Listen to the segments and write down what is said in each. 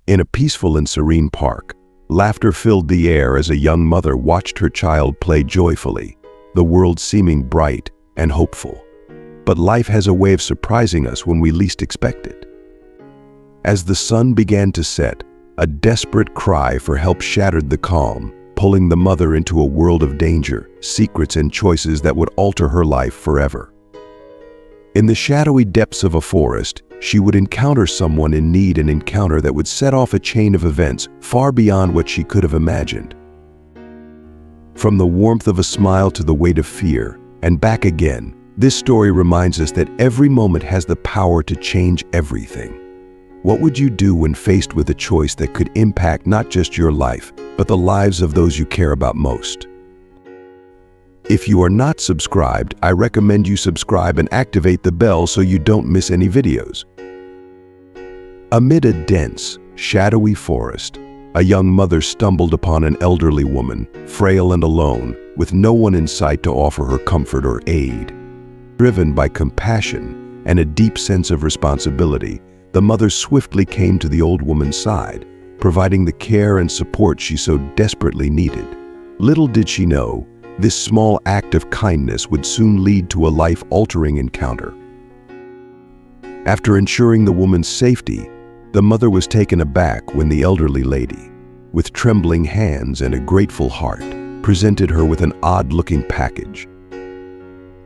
In a peaceful and serene park, laughter filled the air as a young mother watched her child play joyfully, the world seeming bright and hopeful. But life has a way of surprising us when we least expect it. As the sun began to set, a desperate cry for help shattered the calm, pulling the mother into a world of danger, secrets, and choices that would alter her life forever. In the shadowy depths of a forest, she would encounter someone in need, an encounter that would set off a chain of events far beyond what she could have imagined. From the warmth of a smile to the weight of fear, and back again, this story reminds us that every moment has the power to change everything. What would you do when faced with a choice that could impact not just your life, but the lives of those you care about most? If you are not subscribed, I recommend you subscribe and activate the bell so you don't miss any videos. Amid a dense, shadowy forest, a young mother stumbled upon an elderly woman, frail and alone, with no one in sight to offer her comfort or aid. Driven by compassion and a deep sense of responsibility, the mother swiftly came to the old woman's side, providing the care and support she so desperately needed. Little did she know, this small act of kindness would soon lead to a life-altering encounter. After ensuring the woman's safety, the mother was taken aback when the elderly lady, with trembling hands and a grateful heart, presented her with an odd-looking package.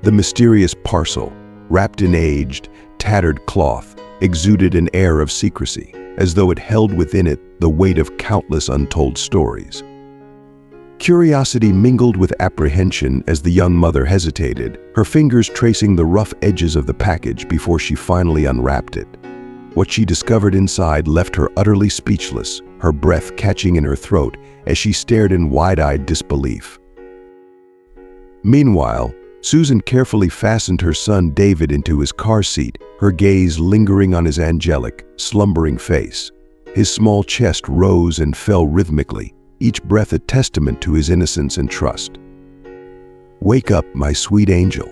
The mysterious parcel, wrapped in aged, tattered cloth, exuded an air of secrecy, as though it held within it the weight of countless untold stories. Curiosity mingled with apprehension as the young mother hesitated, her fingers tracing the rough edges of the package before she finally unwrapped it. What she discovered inside left her utterly speechless, her breath catching in her throat as she stared in wide-eyed disbelief. Meanwhile, Susan carefully fastened her son David into his car seat, her gaze lingering on his angelic, slumbering face. His small chest rose and fell rhythmically, each breath a testament to his innocence and trust. "Wake up, my sweet angel.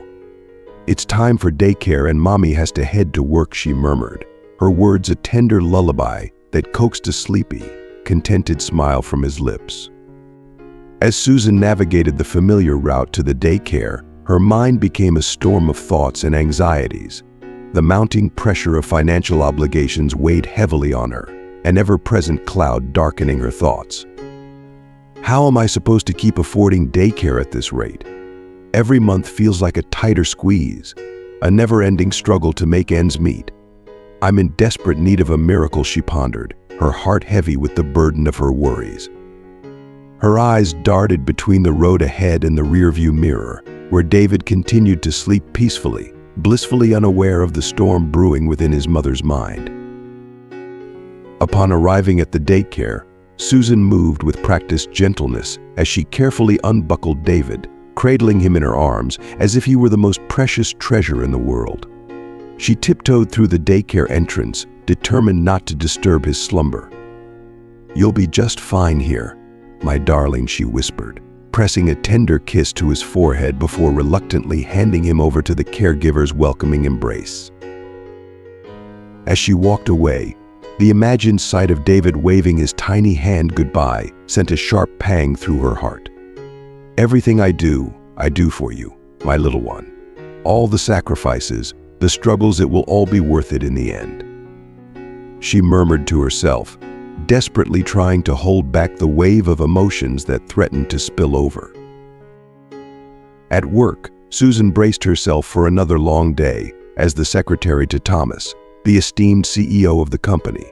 It's time for daycare and Mommy has to head to work," she murmured, her words a tender lullaby that coaxed a sleepy, contented smile from his lips. As Susan navigated the familiar route to the daycare, her mind became a storm of thoughts and anxieties. The mounting pressure of financial obligations weighed heavily on her, an ever-present cloud darkening her thoughts. How am I supposed to keep affording daycare at this rate? Every month feels like a tighter squeeze, a never-ending struggle to make ends meet. I'm in desperate need of a miracle, she pondered, her heart heavy with the burden of her worries. Her eyes darted between the road ahead and the rearview mirror, where David continued to sleep peacefully, blissfully unaware of the storm brewing within his mother's mind. Upon arriving at the daycare, Susan moved with practiced gentleness as she carefully unbuckled David, cradling him in her arms as if he were the most precious treasure in the world. She tiptoed through the daycare entrance, determined not to disturb his slumber. "You'll be just fine here, my darling," she whispered, pressing a tender kiss to his forehead before reluctantly handing him over to the caregiver's welcoming embrace. As she walked away, the imagined sight of David waving his tiny hand goodbye sent a sharp pang through her heart. "Everything I do for you, my little one. All the sacrifices, the struggles, it will all be worth it in the end," she murmured to herself, desperately trying to hold back the wave of emotions that threatened to spill over. At work, Susan braced herself for another long day as the secretary to Thomas, the esteemed CEO of the company.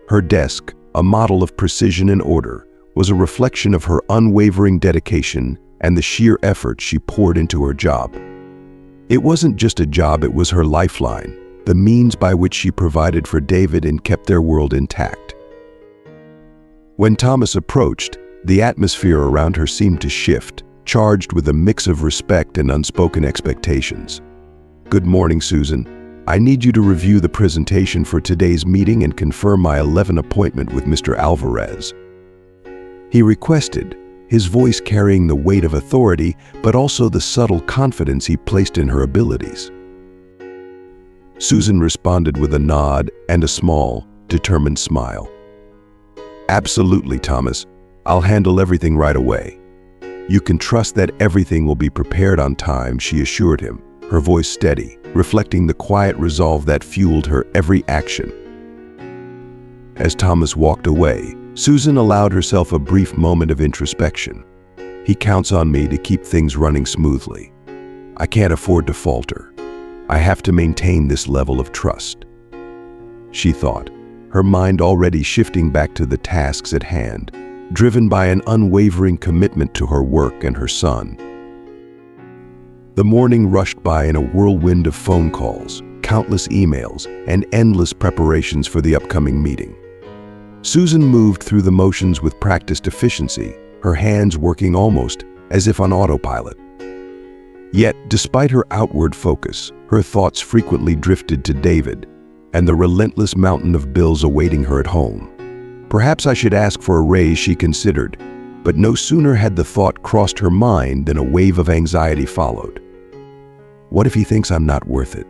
Her desk, a model of precision and order, was a reflection of her unwavering dedication and the sheer effort she poured into her job. It wasn't just a job, it was her lifeline, the means by which she provided for David and kept their world intact. When Thomas approached, the atmosphere around her seemed to shift, charged with a mix of respect and unspoken expectations. "Good morning, Susan. I need you to review the presentation for today's meeting and confirm my 11 appointment with Mr. Alvarez," he requested, his voice carrying the weight of authority, but also the subtle confidence he placed in her abilities. Susan responded with a nod and a small, determined smile. "Absolutely, Thomas. I'll handle everything right away." "You can trust that everything will be prepared on time," she assured him, her voice steady, reflecting the quiet resolve that fueled her every action. As Thomas walked away, Susan allowed herself a brief moment of introspection. "He counts on me to keep things running smoothly. I can't afford to falter. I have to maintain this level of trust," she thought, her mind already shifting back to the tasks at hand, driven by an unwavering commitment to her work and her son. The morning rushed by in a whirlwind of phone calls, countless emails, and endless preparations for the upcoming meeting. Susan moved through the motions with practiced efficiency, her hands working almost as if on autopilot. Yet, despite her outward focus, her thoughts frequently drifted to David and the relentless mountain of bills awaiting her at home. Perhaps I should ask for a raise, she considered, but no sooner had the thought crossed her mind than a wave of anxiety followed. What if he thinks I'm not worth it?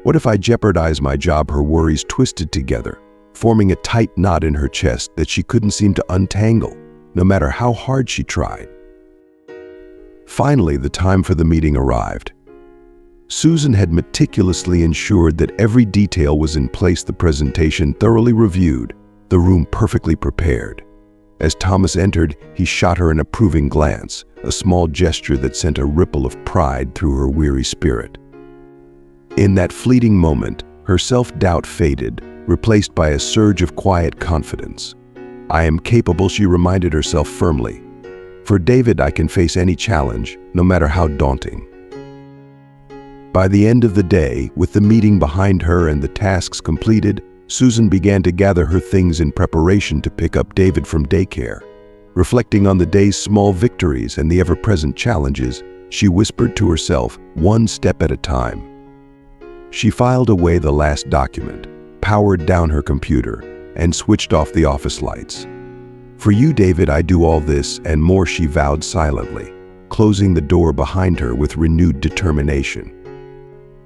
What if I jeopardize my job? Her worries twisted together, forming a tight knot in her chest that she couldn't seem to untangle, no matter how hard she tried. Finally, the time for the meeting arrived. Susan had meticulously ensured that every detail was in place, the presentation thoroughly reviewed, the room perfectly prepared. As Thomas entered, he shot her an approving glance, a small gesture that sent a ripple of pride through her weary spirit. In that fleeting moment, her self-doubt faded, replaced by a surge of quiet confidence. "I am capable," she reminded herself firmly. "For David, I can face any challenge, no matter how daunting." By the end of the day, with the meeting behind her and the tasks completed, Susan began to gather her things in preparation to pick up David from daycare. Reflecting on the day's small victories and the ever-present challenges, she whispered to herself, one step at a time. She filed away the last document, powered down her computer, and switched off the office lights. "For you, David, I do all this and more," she vowed silently, closing the door behind her with renewed determination.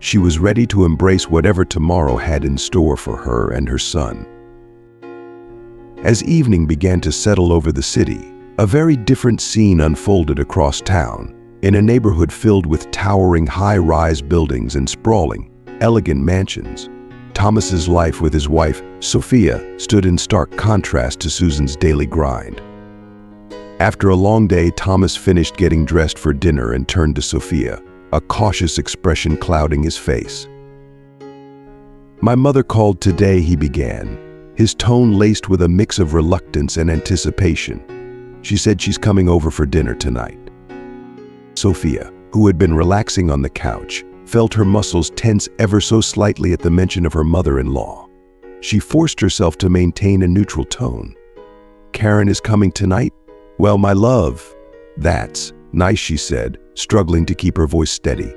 She was ready to embrace whatever tomorrow had in store for her and her son. As evening began to settle over the city, a very different scene unfolded across town, in a neighborhood filled with towering high-rise buildings and sprawling, elegant mansions. Thomas's life with his wife, Sophia, stood in stark contrast to Susan's daily grind. After a long day, Thomas finished getting dressed for dinner and turned to Sophia, a cautious expression clouding his face. "My mother called today," he began, his tone laced with a mix of reluctance and anticipation. "She said she's coming over for dinner tonight." Sophia, who had been relaxing on the couch, felt her muscles tense ever so slightly at the mention of her mother-in-law. She forced herself to maintain a neutral tone. "Karen is coming tonight? Well, my love, that's nice," she said, struggling to keep her voice steady.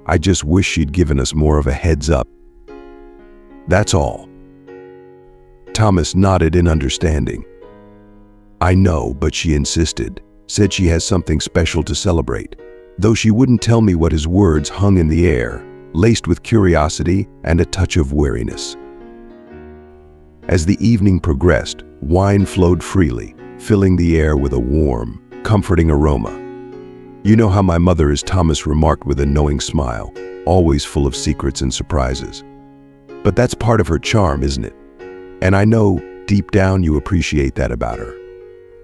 "I just wish she'd given us more of a heads up. That's all." Thomas nodded in understanding. "I know, but she insisted, said she has something special to celebrate," though she wouldn't tell me what. His words hung in the air, laced with curiosity and a touch of weariness. As the evening progressed, wine flowed freely, filling the air with a warm, comforting aroma. "You know how my mother is," Thomas remarked with a knowing smile, always full of secrets and surprises. "But that's part of her charm, isn't it? And I know, deep down, you appreciate that about her,"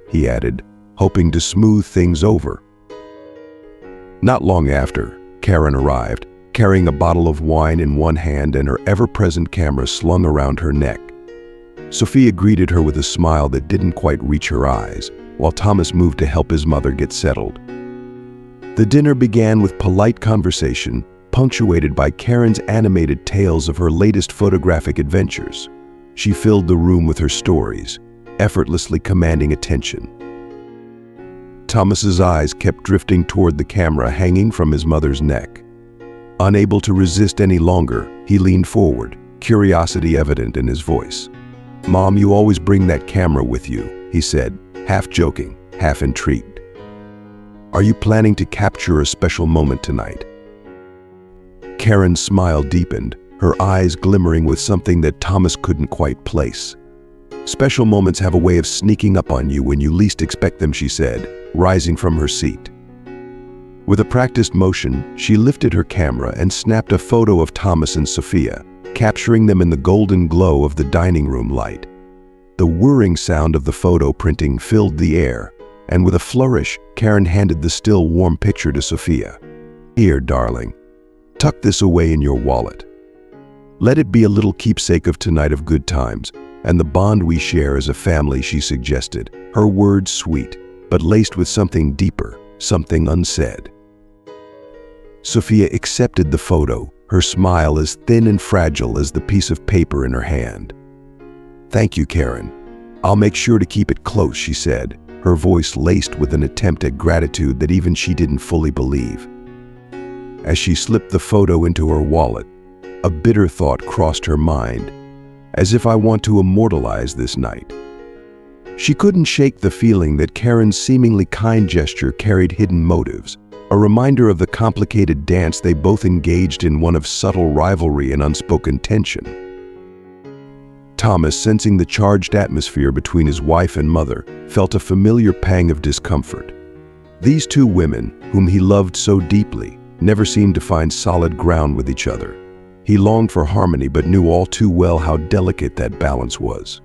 he added, hoping to smooth things over. Not long after, Karen arrived, carrying a bottle of wine in one hand and her ever-present camera slung around her neck. Sophia greeted her with a smile that didn't quite reach her eyes, while Thomas moved to help his mother get settled. The dinner began with polite conversation, punctuated by Karen's animated tales of her latest photographic adventures. She filled the room with her stories, effortlessly commanding attention. Thomas's eyes kept drifting toward the camera hanging from his mother's neck. Unable to resist any longer, he leaned forward, curiosity evident in his voice. "Mom, you always bring that camera with you," he said, half joking, half intrigued. "Are you planning to capture a special moment tonight?" Karen's smile deepened, her eyes glimmering with something that Thomas couldn't quite place. Special moments have a way of sneaking up on you when you least expect them, she said, rising from her seat. With a practiced motion, she lifted her camera and snapped a photo of Thomas and Sophia, capturing them in the golden glow of the dining room light. The whirring sound of the photo printing filled the air, and with a flourish, Karen handed the still warm picture to Sophia. "Here, darling. Tuck this away in your wallet. Let it be a little keepsake of tonight of good times, and the bond we share as a family," she suggested, her words sweet, but laced with something deeper, something unsaid. Sophia accepted the photo, her smile as thin and fragile as the piece of paper in her hand. "Thank you, Karen. I'll make sure to keep it close," she said, her voice laced with an attempt at gratitude that even she didn't fully believe. As she slipped the photo into her wallet, a bitter thought crossed her mind. "As if I want to immortalize this night." She couldn't shake the feeling that Karen's seemingly kind gesture carried hidden motives, a reminder of the complicated dance they both engaged in, one of subtle rivalry and unspoken tension. Thomas, sensing the charged atmosphere between his wife and mother, felt a familiar pang of discomfort. These two women, whom he loved so deeply, never seemed to find solid ground with each other. He longed for harmony but knew all too well how delicate that balance was.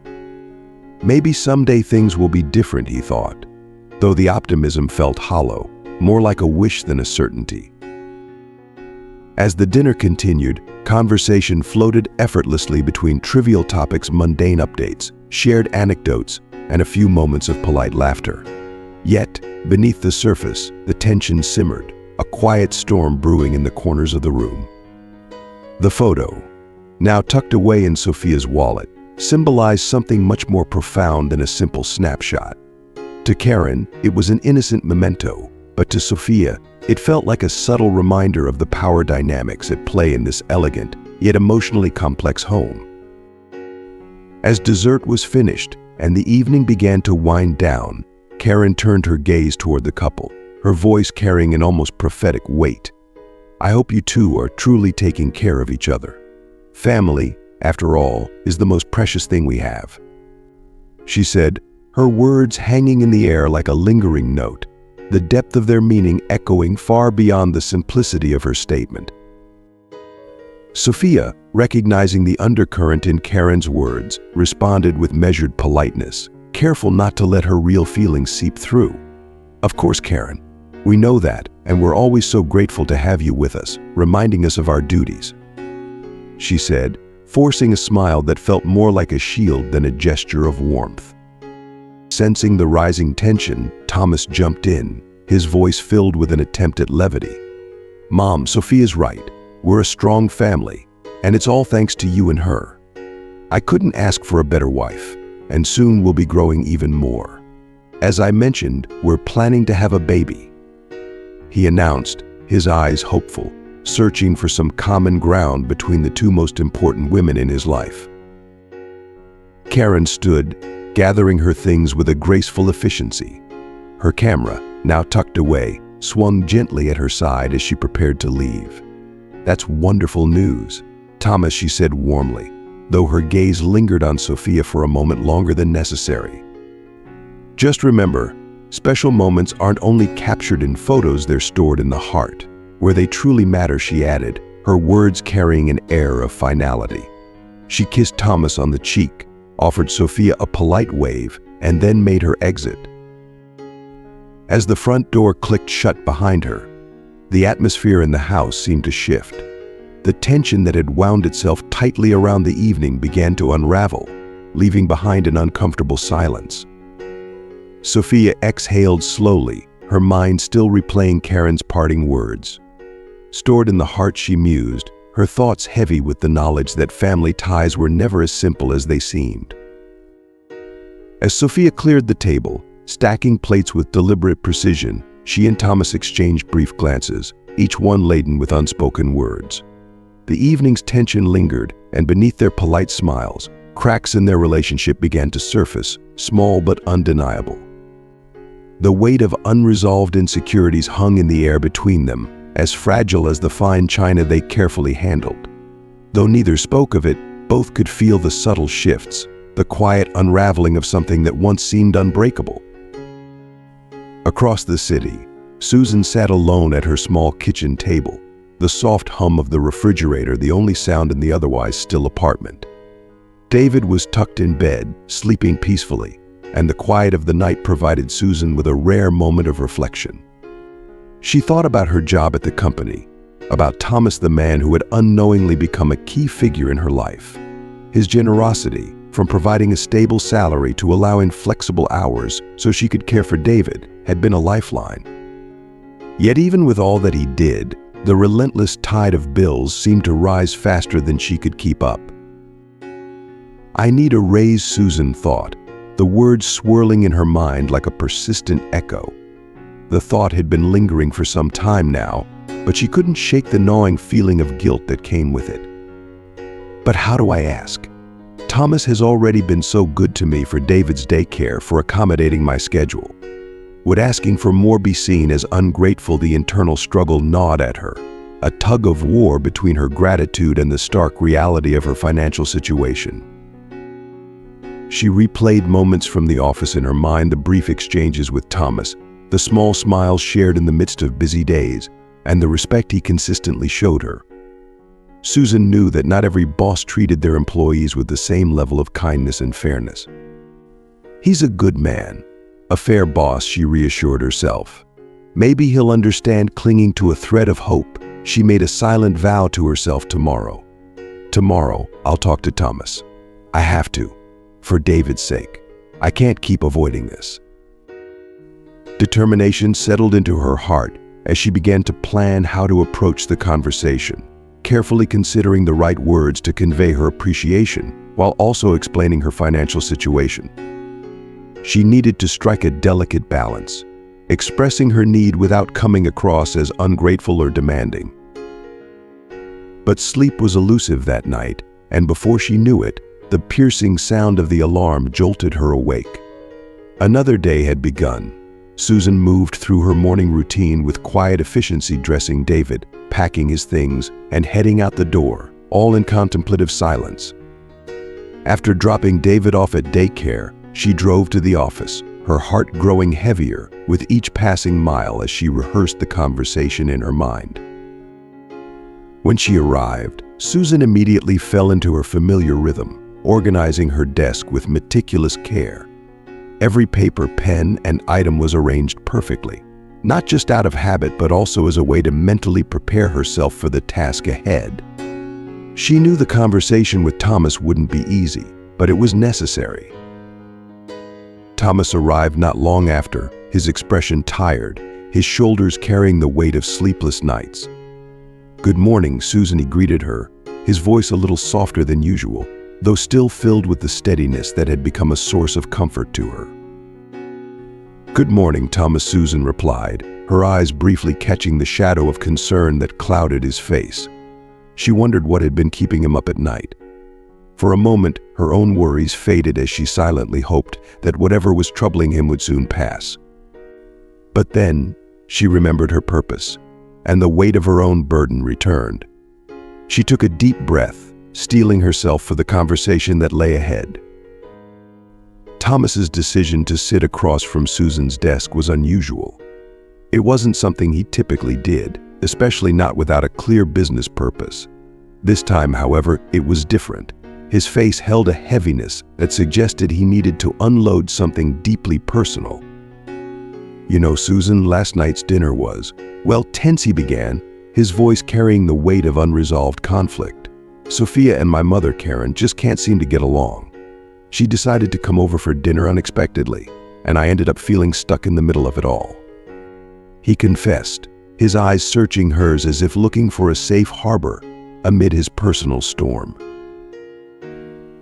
Maybe someday things will be different, he thought, though the optimism felt hollow, more like a wish than a certainty. As the dinner continued, conversation floated effortlessly between trivial topics, mundane updates, shared anecdotes, and a few moments of polite laughter. Yet, beneath the surface, the tension simmered, a quiet storm brewing in the corners of the room. The photo, now tucked away in Sophia's wallet, symbolized something much more profound than a simple snapshot. To Karen, it was an innocent memento, but to Sophia, it felt like a subtle reminder of the power dynamics at play in this elegant, yet emotionally complex home. As dessert was finished and the evening began to wind down, Karen turned her gaze toward the couple, her voice carrying an almost prophetic weight. "I hope you two are truly taking care of each other. Family, after all, is the most precious thing we have," she said, her words hanging in the air like a lingering note, the depth of their meaning echoing far beyond the simplicity of her statement. Sophia, recognizing the undercurrent in Karen's words, responded with measured politeness, careful not to let her real feelings seep through. "Of course, Karen. We know that, and we're always so grateful to have you with us, reminding us of our duties," she said, forcing a smile that felt more like a shield than a gesture of warmth. Sensing the rising tension, Thomas jumped in, his voice filled with an attempt at levity. "Mom, Sophia's right. We're a strong family, and it's all thanks to you and her. I couldn't ask for a better wife, and soon we'll be growing even more. As I mentioned, we're planning to have a baby," he announced, his eyes hopeful, searching for some common ground between the two most important women in his life. Karen stood, gathering her things with a graceful efficiency. Her camera, now tucked away, swung gently at her side as she prepared to leave. "That's wonderful news, Thomas," she said warmly, though her gaze lingered on Sophia for a moment longer than necessary. "Just remember, special moments aren't only captured in photos, they're stored in the heart, where they truly matter," she added, her words carrying an air of finality. She kissed Thomas on the cheek, offered Sophia a polite wave, and then made her exit. As the front door clicked shut behind her, the atmosphere in the house seemed to shift. The tension that had wound itself tightly around the evening began to unravel, leaving behind an uncomfortable silence. Sophia exhaled slowly, her mind still replaying Karen's parting words. Stored in the heart, she mused, her thoughts heavy with the knowledge that family ties were never as simple as they seemed. As Sophia cleared the table, stacking plates with deliberate precision, she and Thomas exchanged brief glances, each one laden with unspoken words. The evening's tension lingered, and beneath their polite smiles, cracks in their relationship began to surface, small but undeniable. The weight of unresolved insecurities hung in the air between them, as fragile as the fine china they carefully handled. Though neither spoke of it, both could feel the subtle shifts, the quiet unraveling of something that once seemed unbreakable. Across the city, Susan sat alone at her small kitchen table, the soft hum of the refrigerator the only sound in the otherwise still apartment. David was tucked in bed, sleeping peacefully, and the quiet of the night provided Susan with a rare moment of reflection. She thought about her job at the company, about Thomas, the man who had unknowingly become a key figure in her life. His generosity, from providing a stable salary to allowing flexible hours so she could care for David, had been a lifeline. Yet even with all that he did, the relentless tide of bills seemed to rise faster than she could keep up. "I need a raise," Susan thought, the words swirling in her mind like a persistent echo. The thought had been lingering for some time now, but she couldn't shake the gnawing feeling of guilt that came with it. "But how do I ask? Thomas has already been so good to me for David's daycare, for accommodating my schedule." Would asking for more be seen as ungrateful? The internal struggle gnawed at her, a tug of war between her gratitude and the stark reality of her financial situation. She replayed moments from the office in her mind, the brief exchanges with Thomas, the small smiles shared in the midst of busy days, and the respect he consistently showed her. Susan knew that not every boss treated their employees with the same level of kindness and fairness. "He's a good man, a fair boss," she reassured herself. "Maybe he'll understand." Clinging to a thread of hope, she made a silent vow to herself. Tomorrow, I'll talk to Thomas. I have to, for David's sake. I can't keep avoiding this." Determination settled into her heart as she began to plan how to approach the conversation, carefully considering the right words to convey her appreciation while also explaining her financial situation. She needed to strike a delicate balance, expressing her need without coming across as ungrateful or demanding. But sleep was elusive that night, and before she knew it, the piercing sound of the alarm jolted her awake. Another day had begun. Susan moved through her morning routine with quiet efficiency, dressing David, packing his things, and heading out the door, all in contemplative silence. After dropping David off at daycare, she drove to the office, her heart growing heavier with each passing mile as she rehearsed the conversation in her mind. When she arrived, Susan immediately fell into her familiar rhythm, organizing her desk with meticulous care. Every paper, pen, and item was arranged perfectly, not just out of habit but also as a way to mentally prepare herself for the task ahead. She knew the conversation with Thomas wouldn't be easy, but it was necessary. Thomas arrived not long after, his expression tired, his shoulders carrying the weight of sleepless nights. "Good morning, Susan," he greeted her, his voice a little softer than usual, though still filled with the steadiness that had become a source of comfort to her. "Good morning, Thomas," Susan replied, her eyes briefly catching the shadow of concern that clouded his face. She wondered what had been keeping him up at night. For a moment, her own worries faded as she silently hoped that whatever was troubling him would soon pass. But then, she remembered her purpose, and the weight of her own burden returned. She took a deep breath, steeling herself for the conversation that lay ahead. Thomas's decision to sit across from Susan's desk was unusual. It wasn't something he typically did, especially not without a clear business purpose. This time, however, it was different. His face held a heaviness that suggested he needed to unload something deeply personal. "You know, Susan, last night's dinner was, well, tense," he began, his voice carrying the weight of unresolved conflict. "Sophia and my mother, Karen, just can't seem to get along. She decided to come over for dinner unexpectedly, and I ended up feeling stuck in the middle of it all." He confessed, his eyes searching hers as if looking for a safe harbor amid his personal storm.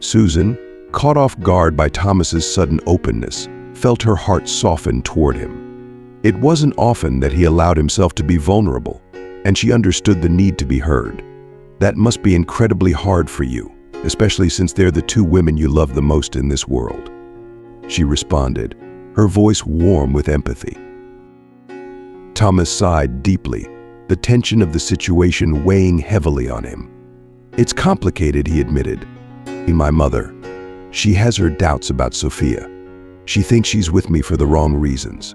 Susan, caught off guard by Thomas's sudden openness, felt her heart soften toward him. It wasn't often that he allowed himself to be vulnerable, and she understood the need to be heard. "That must be incredibly hard for you, especially since they're the two women you love the most in this world," she responded, her voice warm with empathy. Thomas sighed deeply, the tension of the situation weighing heavily on him. "It's complicated," he admitted. "My mother, She has her doubts about Sophia. She thinks she's with me for the wrong reasons.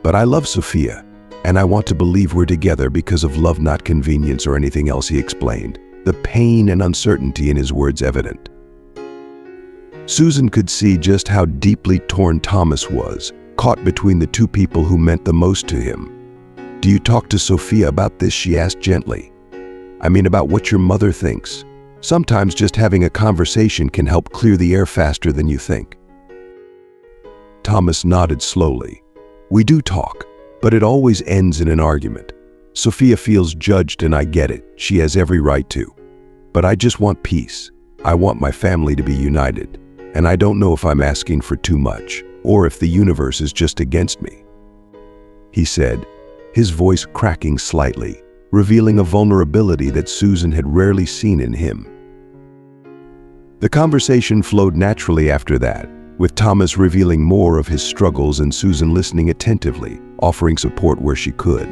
But I love Sophia, and I want to believe we're together because of love, not convenience or anything else," he explained, the pain and uncertainty in his words evident. Susan could see just how deeply torn Thomas was, caught between the two people who meant the most to him. "Do you talk to Sophia about this?" she asked gently. "I mean, about what your mother thinks. Sometimes just having a conversation can help clear the air faster than you think." Thomas nodded slowly. "We do talk, but it always ends in an argument. Sophia feels judged, and I get it. She has every right to. But I just want peace. I want my family to be united. And I don't know if I'm asking for too much, or if the universe is just against me," he said, his voice cracking slightly, revealing a vulnerability that Susan had rarely seen in him. The conversation flowed naturally after that, with Thomas revealing more of his struggles and Susan listening attentively, offering support where she could.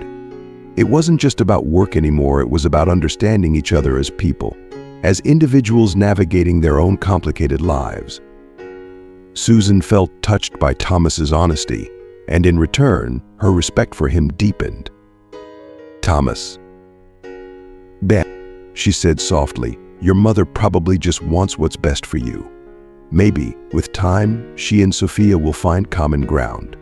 It wasn't just about work anymore, it was about understanding each other as people, as individuals navigating their own complicated lives. Susan felt touched by Thomas's honesty, and in return, her respect for him deepened. "Thomas, Ben," she said softly, "your mother probably just wants what's best for you. Maybe, with time, she and Sophia will find common ground.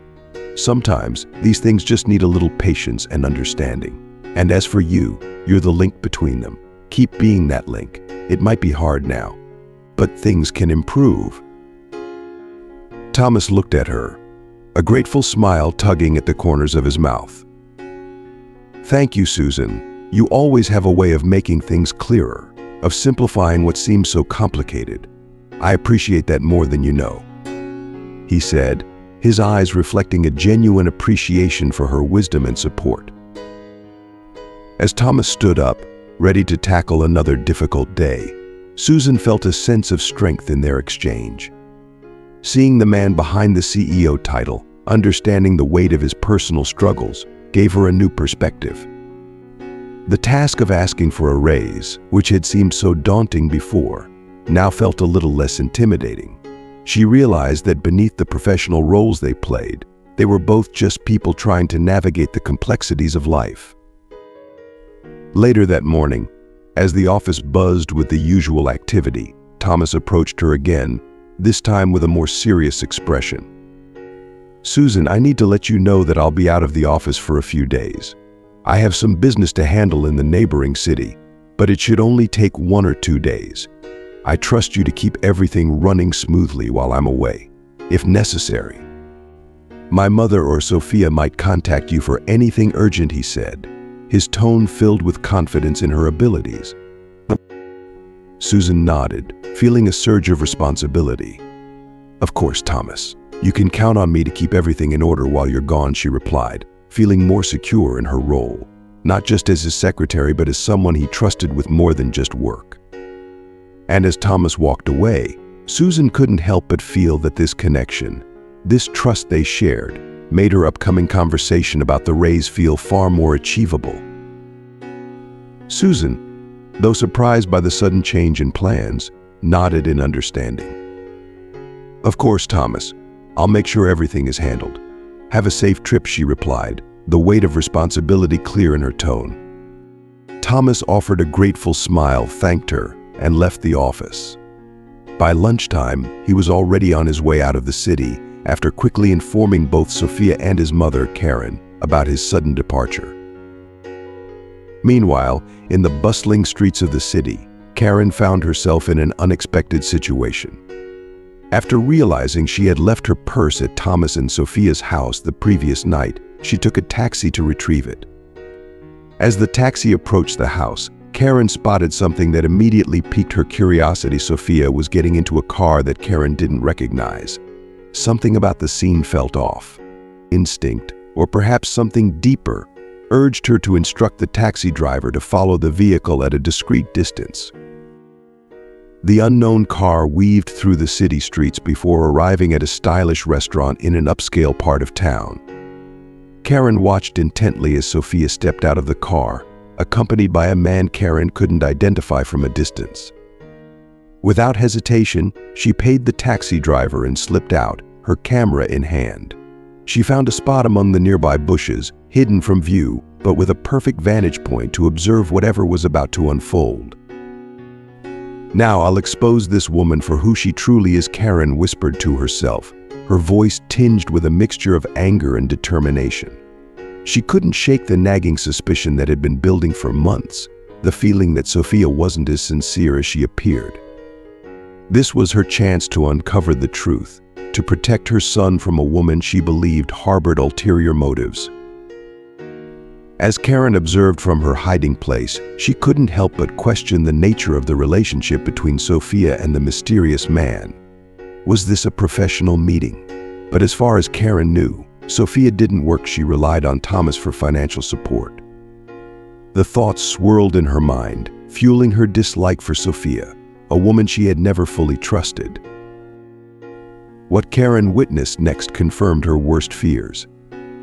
Sometimes, these things just need a little patience and understanding. And as for you, you're the link between them. Keep being that link. It might be hard now, but things can improve." Thomas looked at her, a grateful smile tugging at the corners of his mouth. "Thank you, Susan. You always have a way of making things clearer, of simplifying what seems so complicated. I appreciate that more than you know," he said, his eyes reflecting a genuine appreciation for her wisdom and support. As Thomas stood up, ready to tackle another difficult day, Susan felt a sense of strength in their exchange. Seeing the man behind the CEO title, understanding the weight of his personal struggles, gave her a new perspective. The task of asking for a raise, which had seemed so daunting before, now felt a little less intimidating. She realized that beneath the professional roles they played, they were both just people trying to navigate the complexities of life. Later that morning, as the office buzzed with the usual activity, Thomas approached her again, this time with a more serious expression. "Susan, I need to let you know that I'll be out of the office for a few days. I have some business to handle in the neighboring city, but it should only take 1 or 2 days. I trust you to keep everything running smoothly while I'm away, if necessary. My mother or Sophia might contact you for anything urgent," he said, his tone filled with confidence in her abilities. Susan nodded, feeling a surge of responsibility. "Of course, Thomas. You can count on me to keep everything in order while you're gone," she replied, feeling more secure in her role, not just as his secretary but as someone he trusted with more than just work. And as Thomas walked away, Susan couldn't help but feel that this connection, this trust they shared, made her upcoming conversation about the raise feel far more achievable. Susan, though surprised by the sudden change in plans, nodded in understanding. "Of course, Thomas. I'll make sure everything is handled. Have a safe trip," she replied, the weight of responsibility clear in her tone. Thomas offered a grateful smile, thanked her, and left the office. By lunchtime, he was already on his way out of the city after quickly informing both Sophia and his mother, Karen, about his sudden departure. Meanwhile, in the bustling streets of the city, Karen found herself in an unexpected situation. After realizing she had left her purse at Thomas and Sophia's house the previous night, she took a taxi to retrieve it. As the taxi approached the house, Karen spotted something that immediately piqued her curiosity. Sophia was getting into a car that Karen didn't recognize. Something about the scene felt off. Instinct, or perhaps something deeper, urged her to instruct the taxi driver to follow the vehicle at a discreet distance. The unknown car weaved through the city streets before arriving at a stylish restaurant in an upscale part of town. Karen watched intently as Sophia stepped out of the car, accompanied by a man Karen couldn't identify from a distance. Without hesitation, she paid the taxi driver and slipped out, her camera in hand. She found a spot among the nearby bushes, hidden from view, but with a perfect vantage point to observe whatever was about to unfold. "Now I'll expose this woman for who she truly is," Karen whispered to herself, her voice tinged with a mixture of anger and determination. She couldn't shake the nagging suspicion that had been building for months, the feeling that Sophia wasn't as sincere as she appeared. This was her chance to uncover the truth, to protect her son from a woman she believed harbored ulterior motives. As Karen observed from her hiding place, she couldn't help but question the nature of the relationship between Sophia and the mysterious man. Was this a professional meeting? But as far as Karen knew, Sophia didn't work. She relied on Thomas for financial support. The thoughts swirled in her mind, fueling her dislike for Sophia, a woman she had never fully trusted. What Karen witnessed next confirmed her worst fears.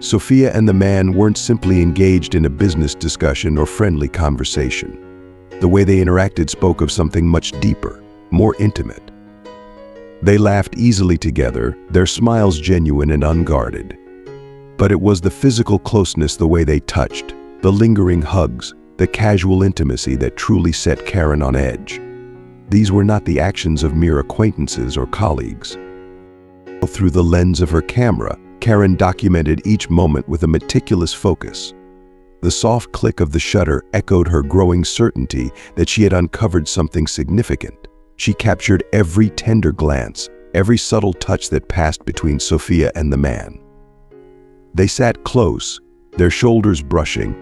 Sophia and the man weren't simply engaged in a business discussion or friendly conversation. The way they interacted spoke of something much deeper, more intimate. They laughed easily together, their smiles genuine and unguarded. But it was the physical closeness, the way they touched, the lingering hugs, the casual intimacy that truly set Karen on edge. These were not the actions of mere acquaintances or colleagues. Through the lens of her camera, Karen documented each moment with a meticulous focus. The soft click of the shutter echoed her growing certainty that she had uncovered something significant. She captured every tender glance, every subtle touch that passed between Sophia and the man. They sat close, their shoulders brushing,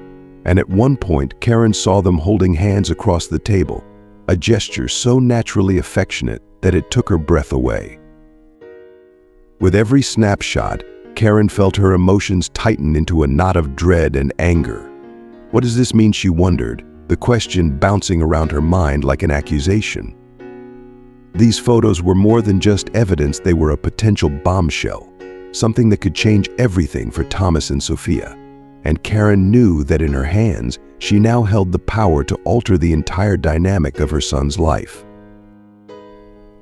and at one point Karen saw them holding hands across the table, a gesture so naturally affectionate that it took her breath away. With every snapshot, Karen felt her emotions tighten into a knot of dread and anger. What does this mean, she wondered, the question bouncing around her mind like an accusation. These photos were more than just evidence. They were a potential bombshell, something that could change everything for Thomas and Sophia. And Karen knew that in her hands, she now held the power to alter the entire dynamic of her son's life.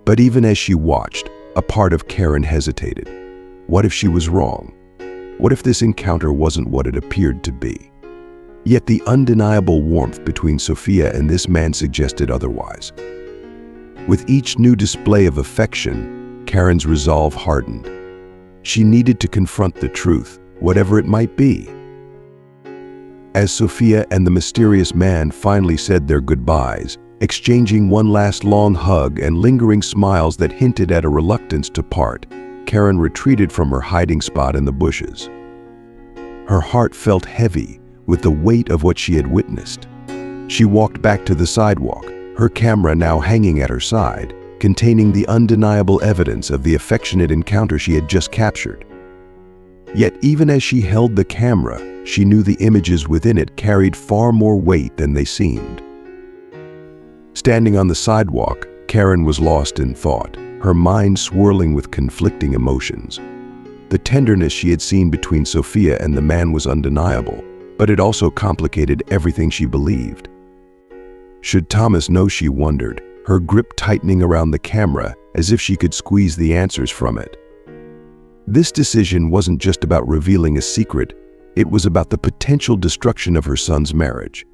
But even as she watched, a part of Karen hesitated. What if she was wrong? What if this encounter wasn't what it appeared to be? Yet the undeniable warmth between Sophia and this man suggested otherwise. With each new display of affection, Karen's resolve hardened. She needed to confront the truth, whatever it might be. As Sophia and the mysterious man finally said their goodbyes, exchanging one last long hug and lingering smiles that hinted at a reluctance to part, Karen retreated from her hiding spot in the bushes. Her heart felt heavy with the weight of what she had witnessed. She walked back to the sidewalk, her camera now hanging at her side, containing the undeniable evidence of the affectionate encounter she had just captured. Yet even as she held the camera, she knew the images within it carried far more weight than they seemed. Standing on the sidewalk, Karen was lost in thought, her mind swirling with conflicting emotions. The tenderness she had seen between Sophia and the man was undeniable, but it also complicated everything she believed. Should Thomas know, she wondered, her grip tightening around the camera as if she could squeeze the answers from it. This decision wasn't just about revealing a secret, it was about the potential destruction of her son's marriage.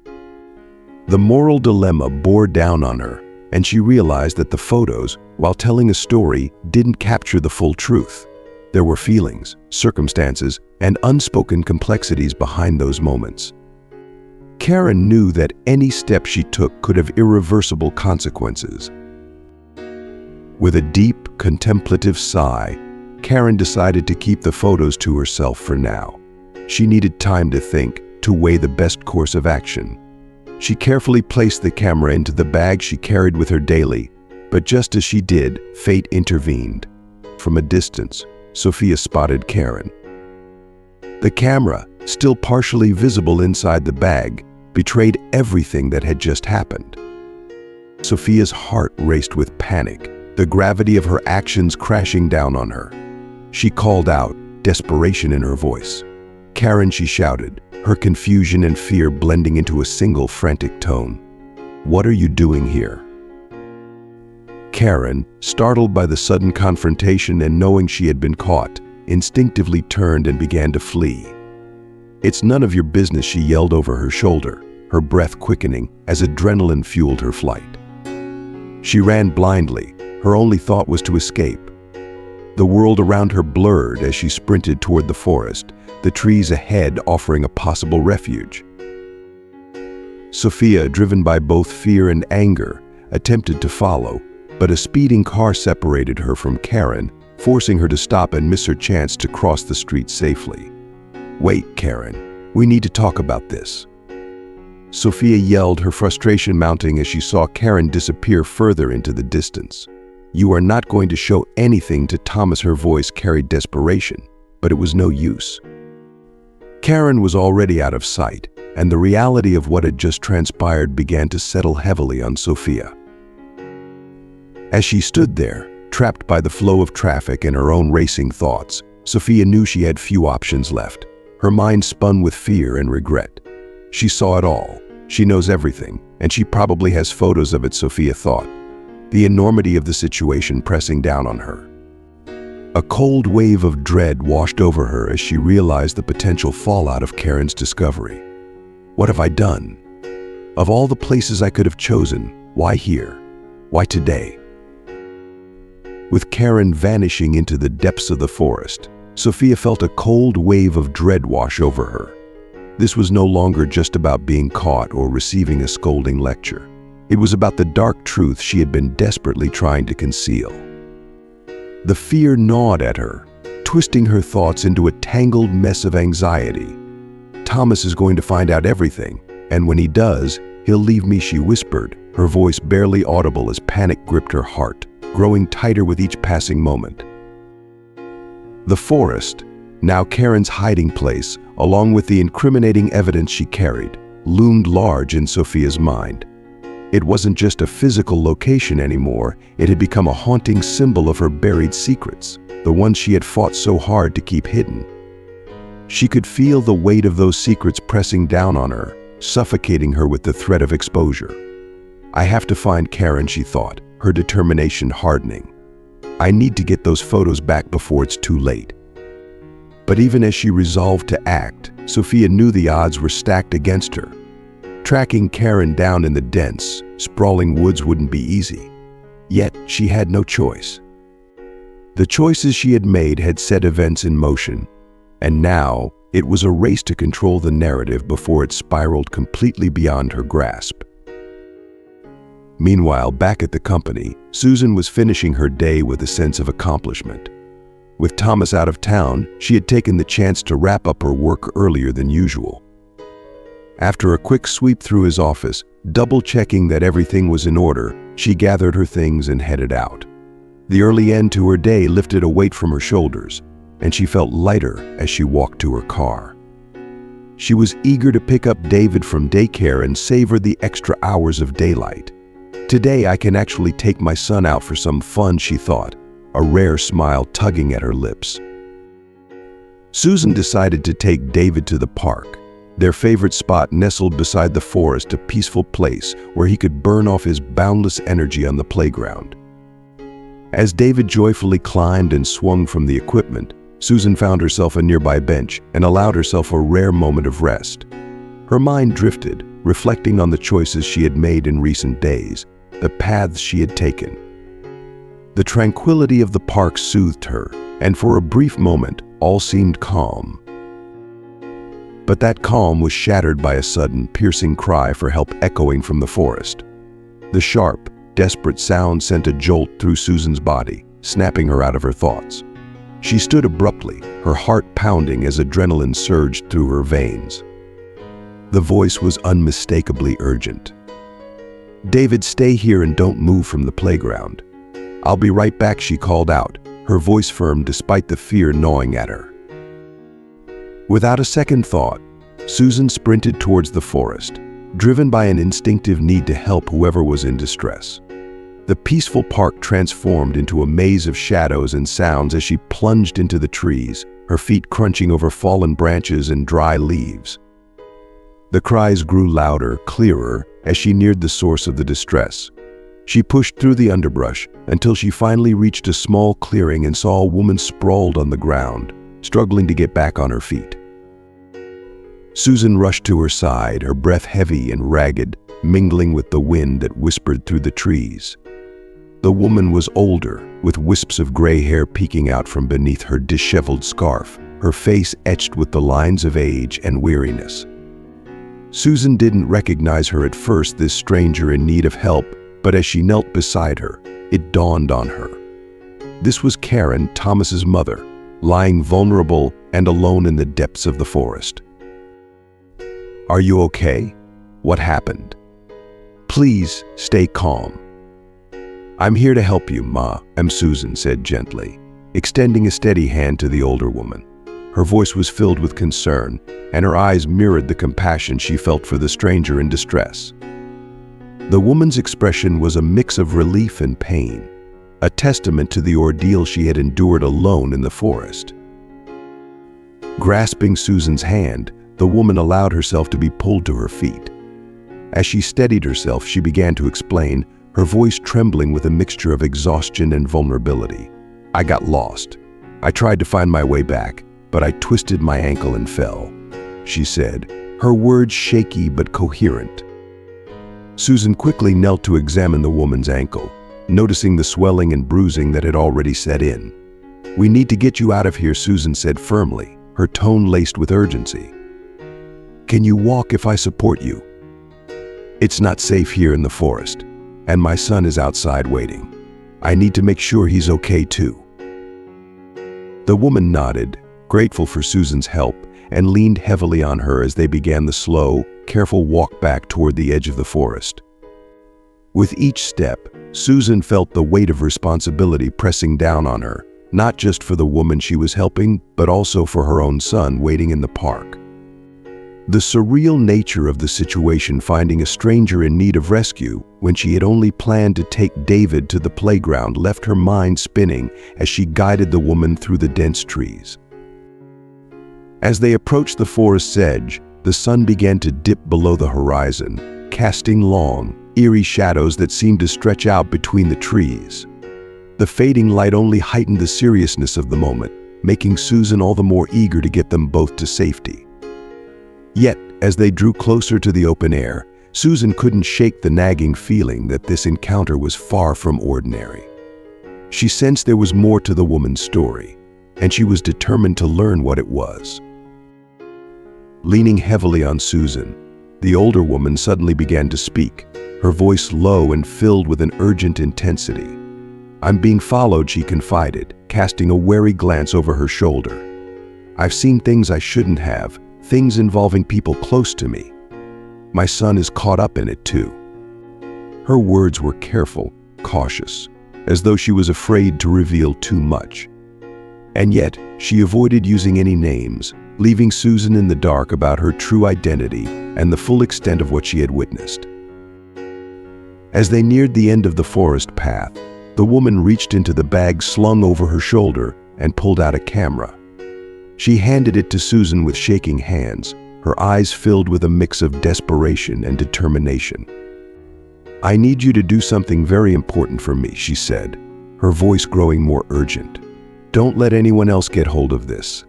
The moral dilemma bore down on her, and she realized that the photos, while telling a story, didn't capture the full truth. There were feelings, circumstances, and unspoken complexities behind those moments. Karen knew that any step she took could have irreversible consequences. With a deep, contemplative sigh, Karen decided to keep the photos to herself for now. She needed time to think, to weigh the best course of action. She carefully placed the camera into the bag she carried with her daily, but just as she did, fate intervened. From a distance, Sophia spotted Karen. The camera, still partially visible inside the bag, betrayed everything that had just happened. Sophia's heart raced with panic, the gravity of her actions crashing down on her. She called out, desperation in her voice. "Karen," she shouted, her confusion and fear blending into a single frantic tone. "What are you doing here?" Karen, startled by the sudden confrontation and knowing she had been caught, instinctively turned and began to flee. "It's none of your business," she yelled over her shoulder, her breath quickening as adrenaline fueled her flight. She ran blindly. Her only thought was to escape. The world around her blurred as she sprinted toward the forest, the trees ahead offering a possible refuge. Sophia, driven by both fear and anger, attempted to follow, but a speeding car separated her from Karen, forcing her to stop and miss her chance to cross the street safely. "Wait, Karen, we need to talk about this." Sophia yelled, her frustration mounting as she saw Karen disappear further into the distance. "You are not going to show anything to Thomas." Her voice carried desperation, but it was no use. Karen was already out of sight, and the reality of what had just transpired began to settle heavily on Sophia. As she stood there, trapped by the flow of traffic and her own racing thoughts, Sophia knew she had few options left. Her mind spun with fear and regret. She saw it all. She knows everything, and she probably has photos of it, Sophia thought, the enormity of the situation pressing down on her. A cold wave of dread washed over her as she realized the potential fallout of Karen's discovery. What have I done? Of all the places I could have chosen, why here? Why today? With Karen vanishing into the depths of the forest, Sophia felt a cold wave of dread wash over her. This was no longer just about being caught or receiving a scolding lecture. It was about the dark truth she had been desperately trying to conceal. The fear gnawed at her, twisting her thoughts into a tangled mess of anxiety. "Thomas is going to find out everything, and when he does, he'll leave me," she whispered, her voice barely audible as panic gripped her heart, growing tighter with each passing moment. The forest, now Karen's hiding place, along with the incriminating evidence she carried, loomed large in Sophia's mind. It wasn't just a physical location anymore, it had become a haunting symbol of her buried secrets, the ones she had fought so hard to keep hidden. She could feel the weight of those secrets pressing down on her, suffocating her with the threat of exposure. "I have to find Karen," she thought, her determination hardening. "I need to get those photos back before it's too late." But even as she resolved to act, Sophia knew the odds were stacked against her. Tracking Karen down in the dense, sprawling woods wouldn't be easy. Yet she had no choice. The choices she had made had set events in motion, and now it was a race to control the narrative before it spiraled completely beyond her grasp. Meanwhile, back at the company, Susan was finishing her day with a sense of accomplishment. With Thomas out of town, she had taken the chance to wrap up her work earlier than usual. After a quick sweep through his office, double-checking that everything was in order, she gathered her things and headed out. The early end to her day lifted a weight from her shoulders, and she felt lighter as she walked to her car. She was eager to pick up David from daycare and savor the extra hours of daylight. "Today I can actually take my son out for some fun," she thought, a rare smile tugging at her lips. Susan decided to take David to the park, their favorite spot nestled beside the forest, a peaceful place where he could burn off his boundless energy on the playground. As David joyfully climbed and swung from the equipment, Susan found herself a nearby bench and allowed herself a rare moment of rest. Her mind drifted, reflecting on the choices she had made in recent days, the paths she had taken. The tranquility of the park soothed her, and for a brief moment, all seemed calm. But that calm was shattered by a sudden, piercing cry for help echoing from the forest. The sharp, desperate sound sent a jolt through Susan's body, snapping her out of her thoughts. She stood abruptly, her heart pounding as adrenaline surged through her veins. The voice was unmistakably urgent. "David, stay here and don't move from the playground." "I'll be right back," she called out, her voice firm despite the fear gnawing at her. Without a second thought, Susan sprinted towards the forest, driven by an instinctive need to help whoever was in distress. The peaceful park transformed into a maze of shadows and sounds as she plunged into the trees, her feet crunching over fallen branches and dry leaves. The cries grew louder, clearer, as she neared the source of the distress. She pushed through the underbrush until she finally reached a small clearing and saw a woman sprawled on the ground, struggling to get back on her feet. Susan rushed to her side, her breath heavy and ragged, mingling with the wind that whispered through the trees. The woman was older, with wisps of gray hair peeking out from beneath her disheveled scarf, her face etched with the lines of age and weariness. Susan didn't recognize her at first, this stranger in need of help, but as she knelt beside her, it dawned on her. This was Karen, Thomas's mother, lying vulnerable and alone in the depths of the forest. "Are you okay? What happened? Please stay calm." "I'm here to help you, Ma," Susan said gently, extending a steady hand to the older woman. Her voice was filled with concern, and her eyes mirrored the compassion she felt for the stranger in distress. The woman's expression was a mix of relief and pain, a testament to the ordeal she had endured alone in the forest. Grasping Susan's hand, the woman allowed herself to be pulled to her feet. As she steadied herself, she began to explain, her voice trembling with a mixture of exhaustion and vulnerability. "I got lost. I tried to find my way back, but I twisted my ankle and fell," she said, her words shaky but coherent. Susan quickly knelt to examine the woman's ankle, noticing the swelling and bruising that had already set in. "We need to get you out of here," Susan said firmly, her tone laced with urgency. "Can you walk if I support you? It's not safe here in the forest, and my son is outside waiting. I need to make sure he's okay too." The woman nodded, grateful for Susan's help, and leaned heavily on her as they began the slow, careful walk back toward the edge of the forest. With each step, Susan felt the weight of responsibility pressing down on her, not just for the woman she was helping, but also for her own son waiting in the park. The surreal nature of the situation, finding a stranger in need of rescue when she had only planned to take David to the playground, left her mind spinning as she guided the woman through the dense trees. As they approached the forest's edge, the sun began to dip below the horizon, casting long, eerie shadows that seemed to stretch out between the trees. The fading light only heightened the seriousness of the moment, making Susan all the more eager to get them both to safety. Yet, as they drew closer to the open air, Susan couldn't shake the nagging feeling that this encounter was far from ordinary. She sensed there was more to the woman's story, and she was determined to learn what it was. Leaning heavily on Susan, the older woman suddenly began to speak, her voice low and filled with an urgent intensity. "I'm being followed," she confided, casting a wary glance over her shoulder. "I've seen things I shouldn't have, things involving people close to me. My son is caught up in it too." Her words were careful, cautious, as though she was afraid to reveal too much. And yet, she avoided using any names, leaving Susan in the dark about her true identity and the full extent of what she had witnessed. As they neared the end of the forest path, the woman reached into the bag slung over her shoulder and pulled out a camera. She handed it to Susan with shaking hands, her eyes filled with a mix of desperation and determination. "I need you to do something very important for me," she said, her voice growing more urgent. "Don't let anyone else get hold of this.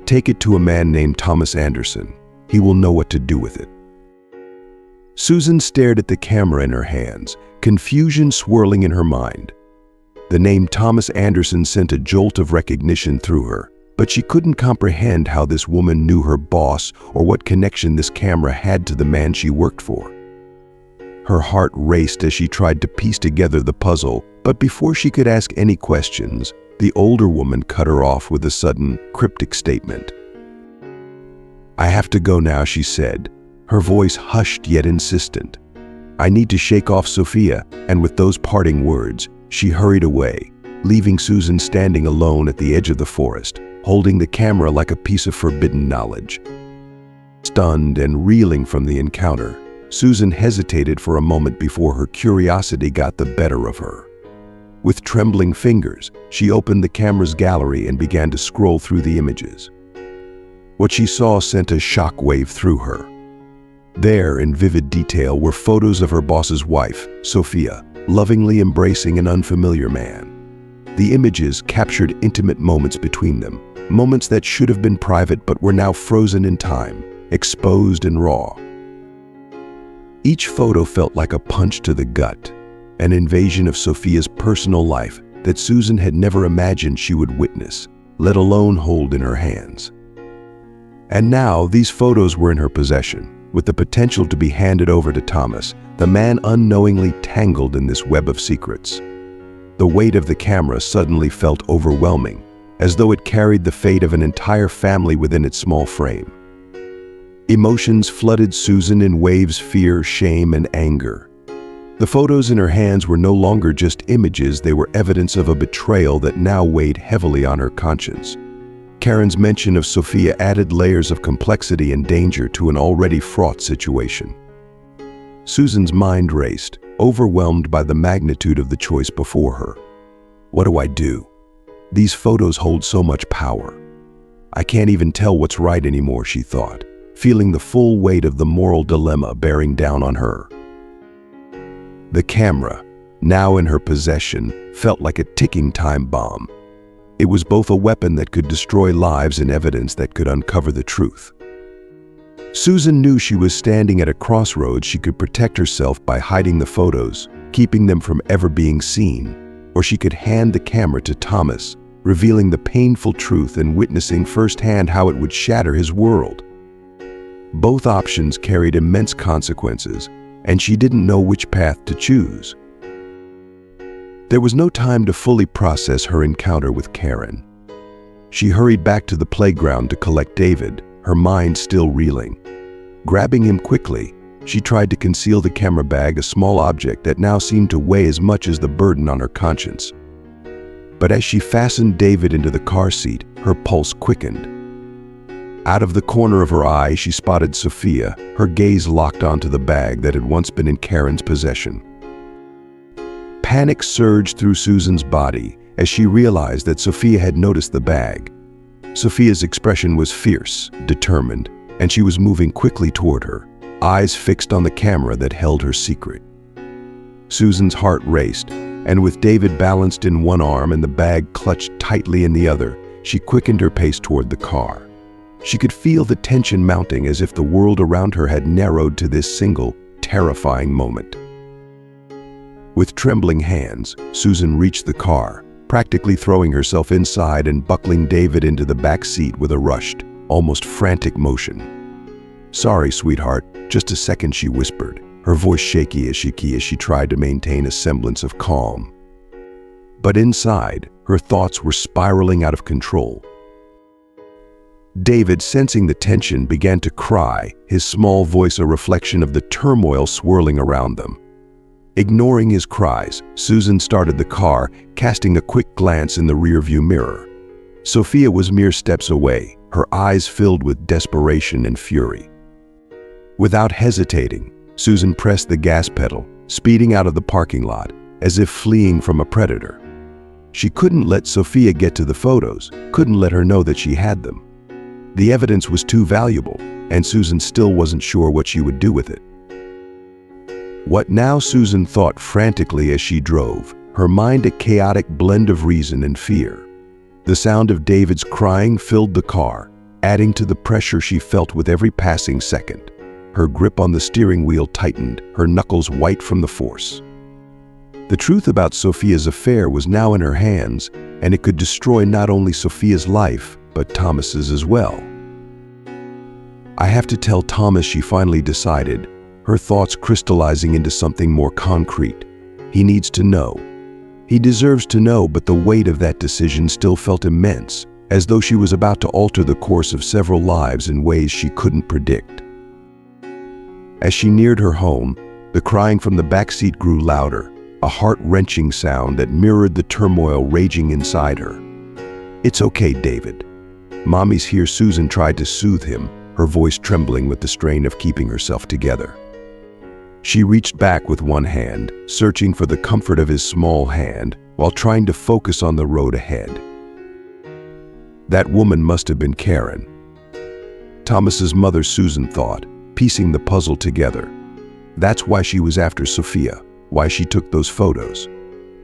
Take it to a man named Thomas Anderson. He will know what to do with it." Susan stared at the camera in her hands, confusion swirling in her mind. The name Thomas Anderson sent a jolt of recognition through her, but she couldn't comprehend how this woman knew her boss or what connection this camera had to the man she worked for. Her heart raced as she tried to piece together the puzzle, but before she could ask any questions, the older woman cut her off with a sudden, cryptic statement. "I have to go now," she said, her voice hushed yet insistent. "I need to shake off Sophia," and with those parting words, she hurried away, leaving Susan standing alone at the edge of the forest, holding the camera like a piece of forbidden knowledge. Stunned and reeling from the encounter, Susan hesitated for a moment before her curiosity got the better of her. With trembling fingers, she opened the camera's gallery and began to scroll through the images. What she saw sent a shockwave through her. There, in vivid detail, were photos of her boss's wife, Sophia, lovingly embracing an unfamiliar man. The images captured intimate moments between them, moments that should have been private but were now frozen in time, exposed and raw. Each photo felt like a punch to the gut, an invasion of Sophia's personal life that Susan had never imagined she would witness, let alone hold in her hands. And now these photos were in her possession, with the potential to be handed over to Thomas, the man unknowingly tangled in this web of secrets. The weight of the camera suddenly felt overwhelming, as though it carried the fate of an entire family within its small frame. Emotions flooded Susan in waves: fear, shame, and anger. The photos in her hands were no longer just images, they were evidence of a betrayal that now weighed heavily on her conscience. Karen's mention of Sophia added layers of complexity and danger to an already fraught situation. Susan's mind raced, overwhelmed by the magnitude of the choice before her. What do I do? These photos hold so much power. I can't even tell what's right anymore, she thought, feeling the full weight of the moral dilemma bearing down on her. The camera, now in her possession, felt like a ticking time bomb. It was both a weapon that could destroy lives and evidence that could uncover the truth. Susan knew she was standing at a crossroads. She could protect herself by hiding the photos, keeping them from ever being seen, or she could hand the camera to Thomas, revealing the painful truth and witnessing firsthand how it would shatter his world. Both options carried immense consequences, and she didn't know which path to choose. There was no time to fully process her encounter with Karen. She hurried back to the playground to collect David, her mind still reeling. Grabbing him quickly, she tried to conceal the camera bag, a small object that now seemed to weigh as much as the burden on her conscience. But as she fastened David into the car seat, her pulse quickened. Out of the corner of her eye, she spotted Sophia, her gaze locked onto the bag that had once been in Karen's possession. Panic surged through Susan's body as she realized that Sophia had noticed the bag. Sophia's expression was fierce, determined, and she was moving quickly toward her, eyes fixed on the camera that held her secret. Susan's heart raced, and with David balanced in one arm and the bag clutched tightly in the other, she quickened her pace toward the car. She could feel the tension mounting, as if the world around her had narrowed to this single, terrifying moment. With trembling hands, Susan reached the car, practically throwing herself inside and buckling David into the back seat with a rushed, almost frantic motion. "Sorry, sweetheart, just a second," she whispered, her voice shaky as she tried to maintain a semblance of calm. But inside, her thoughts were spiraling out of control. David, sensing the tension, began to cry, his small voice a reflection of the turmoil swirling around them. Ignoring his cries, Susan started the car, casting a quick glance in the rearview mirror. Sophia was mere steps away, her eyes filled with desperation and fury. Without hesitating, Susan pressed the gas pedal, speeding out of the parking lot, as if fleeing from a predator. She couldn't let Sophia get to the photos, couldn't let her know that she had them. The evidence was too valuable, and Susan still wasn't sure what she would do with it. What now? Susan thought frantically as she drove, her mind a chaotic blend of reason and fear. The sound of David's crying filled the car, adding to the pressure she felt with every passing second. Her grip on the steering wheel tightened, her knuckles white from the force. The truth about Sophia's affair was now in her hands, and it could destroy not only Sophia's life, but Thomas's as well. "I have to tell Thomas," she finally decided, her thoughts crystallizing into something more concrete. "He needs to know. He deserves to know," but the weight of that decision still felt immense, as though she was about to alter the course of several lives in ways she couldn't predict. As she neared her home, the crying from the backseat grew louder, a heart-wrenching sound that mirrored the turmoil raging inside her. "It's okay, David. Mommy's here," Susan tried to soothe him, her voice trembling with the strain of keeping herself together. She reached back with one hand, searching for the comfort of his small hand, while trying to focus on the road ahead. That woman must have been Karen. Thomas's mother, Susan thought, piecing the puzzle together. That's why she was after Sophia, why she took those photos.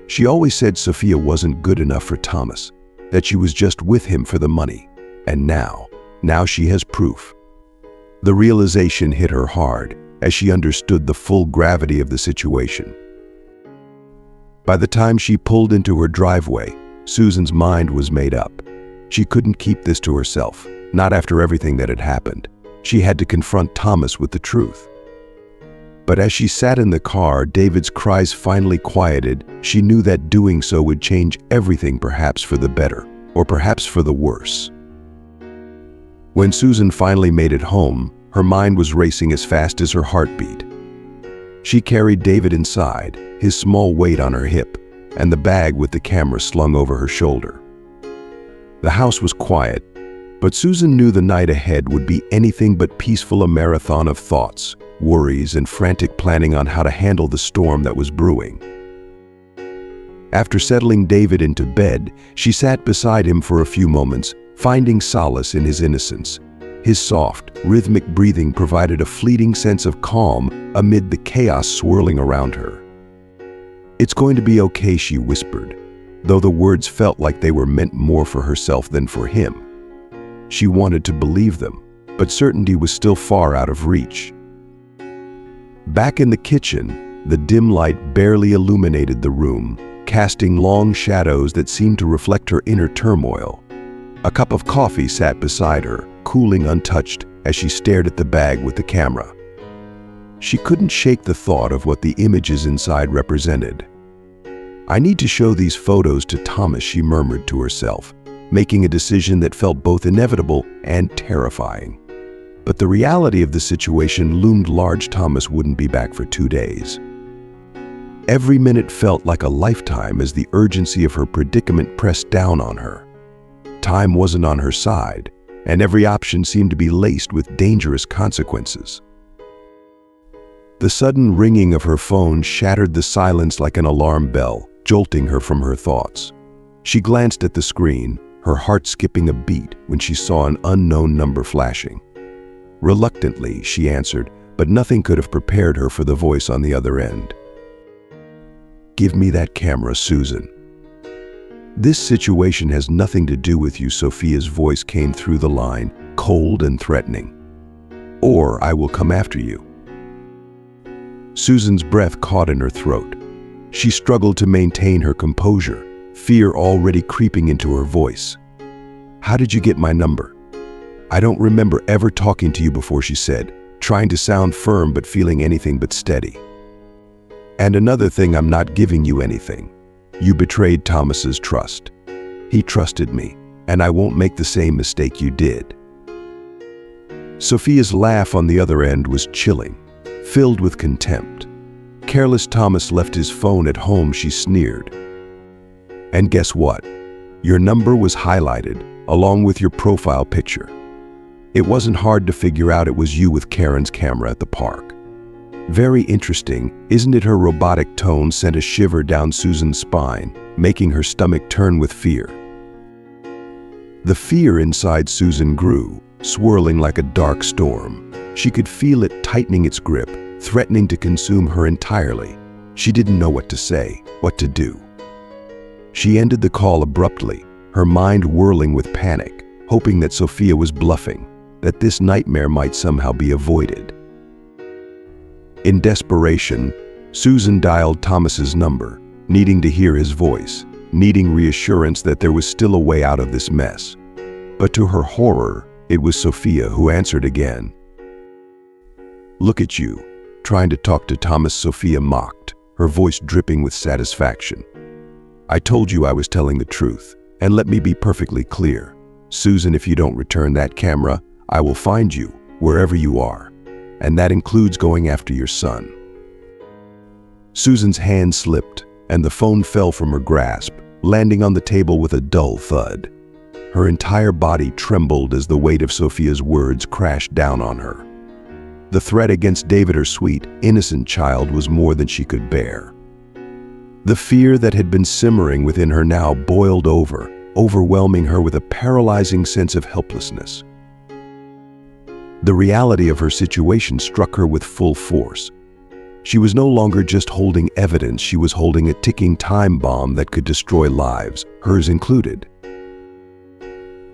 She always said Sophia wasn't good enough for Thomas, that she was just with him for the money. And now she has proof. The realization hit her hard as she understood the full gravity of the situation. By the time she pulled into her driveway, Susan's mind was made up. She couldn't keep this to herself, not after everything that had happened. She had to confront Thomas with the truth. But as she sat in the car, David's cries finally quieted. She knew that doing so would change everything, perhaps for the better, or perhaps for the worse. When Susan finally made it home, her mind was racing as fast as her heartbeat. She carried David inside, his small weight on her hip, and the bag with the camera slung over her shoulder. The house was quiet, but Susan knew the night ahead would be anything but peaceful, a marathon of thoughts, worries, and frantic planning on how to handle the storm that was brewing. After settling David into bed, she sat beside him for a few moments, finding solace in his innocence. His soft, rhythmic breathing provided a fleeting sense of calm amid the chaos swirling around her. "It's going to be okay," she whispered, though the words felt like they were meant more for herself than for him. She wanted to believe them, but certainty was still far out of reach. Back in the kitchen, the dim light barely illuminated the room, casting long shadows that seemed to reflect her inner turmoil. A cup of coffee sat beside her, cooling untouched as she stared at the bag with the camera. She couldn't shake the thought of what the images inside represented. "I need to show these photos to Thomas," she murmured to herself, making a decision that felt both inevitable and terrifying. But the reality of the situation loomed large. Thomas wouldn't be back for 2 days. Every minute felt like a lifetime as the urgency of her predicament pressed down on her. Time wasn't on her side, and every option seemed to be laced with dangerous consequences. The sudden ringing of her phone shattered the silence like an alarm bell, jolting her from her thoughts. She glanced at the screen, her heart skipping a beat when she saw an unknown number flashing. Reluctantly, she answered, but nothing could have prepared her for the voice on the other end. "Give me that camera, Susan." "This situation has nothing to do with you," Sophia's voice came through the line, cold and threatening. "Or I will come after you." Susan's breath caught in her throat. She struggled to maintain her composure, fear already creeping into her voice. "How did you get my number?" "I don't remember ever talking to you before," she said, trying to sound firm but feeling anything but steady. "And another thing, I'm not giving you anything. You betrayed Thomas's trust. He trusted me, and I won't make the same mistake you did." Sophia's laugh on the other end was chilling, filled with contempt. "Careless Thomas left his phone at home," she sneered. "And guess what? Your number was highlighted, along with your profile picture. It wasn't hard to figure out it was you with Karen's camera at the park." "Very interesting, isn't it?" Her robotic tone sent a shiver down Susan's spine, making her stomach turn with fear. The fear inside Susan grew, swirling like a dark storm. She could feel it tightening its grip, threatening to consume her entirely. She didn't know what to say, what to do. She ended the call abruptly, her mind whirling with panic, hoping that Sophia was bluffing, that this nightmare might somehow be avoided. In desperation, Susan dialed Thomas's number, needing to hear his voice, needing reassurance that there was still a way out of this mess. But to her horror, it was Sophia who answered again. "Look at you, trying to talk to Thomas," Sophia mocked, her voice dripping with satisfaction. "I told you I was telling the truth, and let me be perfectly clear. Susan, if you don't return that camera, I will find you, wherever you are, and that includes going after your son." Susan's hand slipped, and the phone fell from her grasp, landing on the table with a dull thud. Her entire body trembled as the weight of Sophia's words crashed down on her. The threat against David, her sweet, innocent child, was more than she could bear. The fear that had been simmering within her now boiled over, overwhelming her with a paralyzing sense of helplessness. The reality of her situation struck her with full force. She was no longer just holding evidence, she was holding a ticking time bomb that could destroy lives, hers included.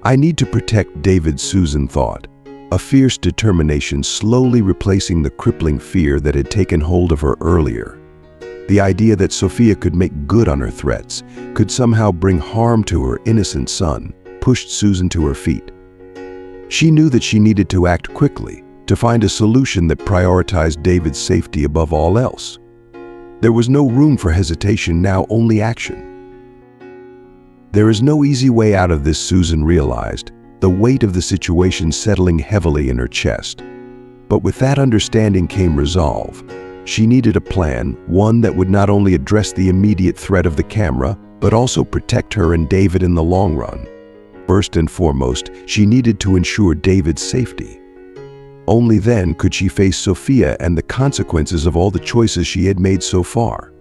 "I need to protect David," Susan thought, a fierce determination slowly replacing the crippling fear that had taken hold of her earlier. The idea that Sophia could make good on her threats, could somehow bring harm to her innocent son, pushed Susan to her feet. She knew that she needed to act quickly, to find a solution that prioritized David's safety above all else. There was no room for hesitation now, only action. There is no easy way out of this, Susan realized, the weight of the situation settling heavily in her chest. But with that understanding came resolve. She needed a plan, one that would not only address the immediate threat of the camera, but also protect her and David in the long run. First and foremost, she needed to ensure David's safety. Only then could she face Sophia and the consequences of all the choices she had made so far.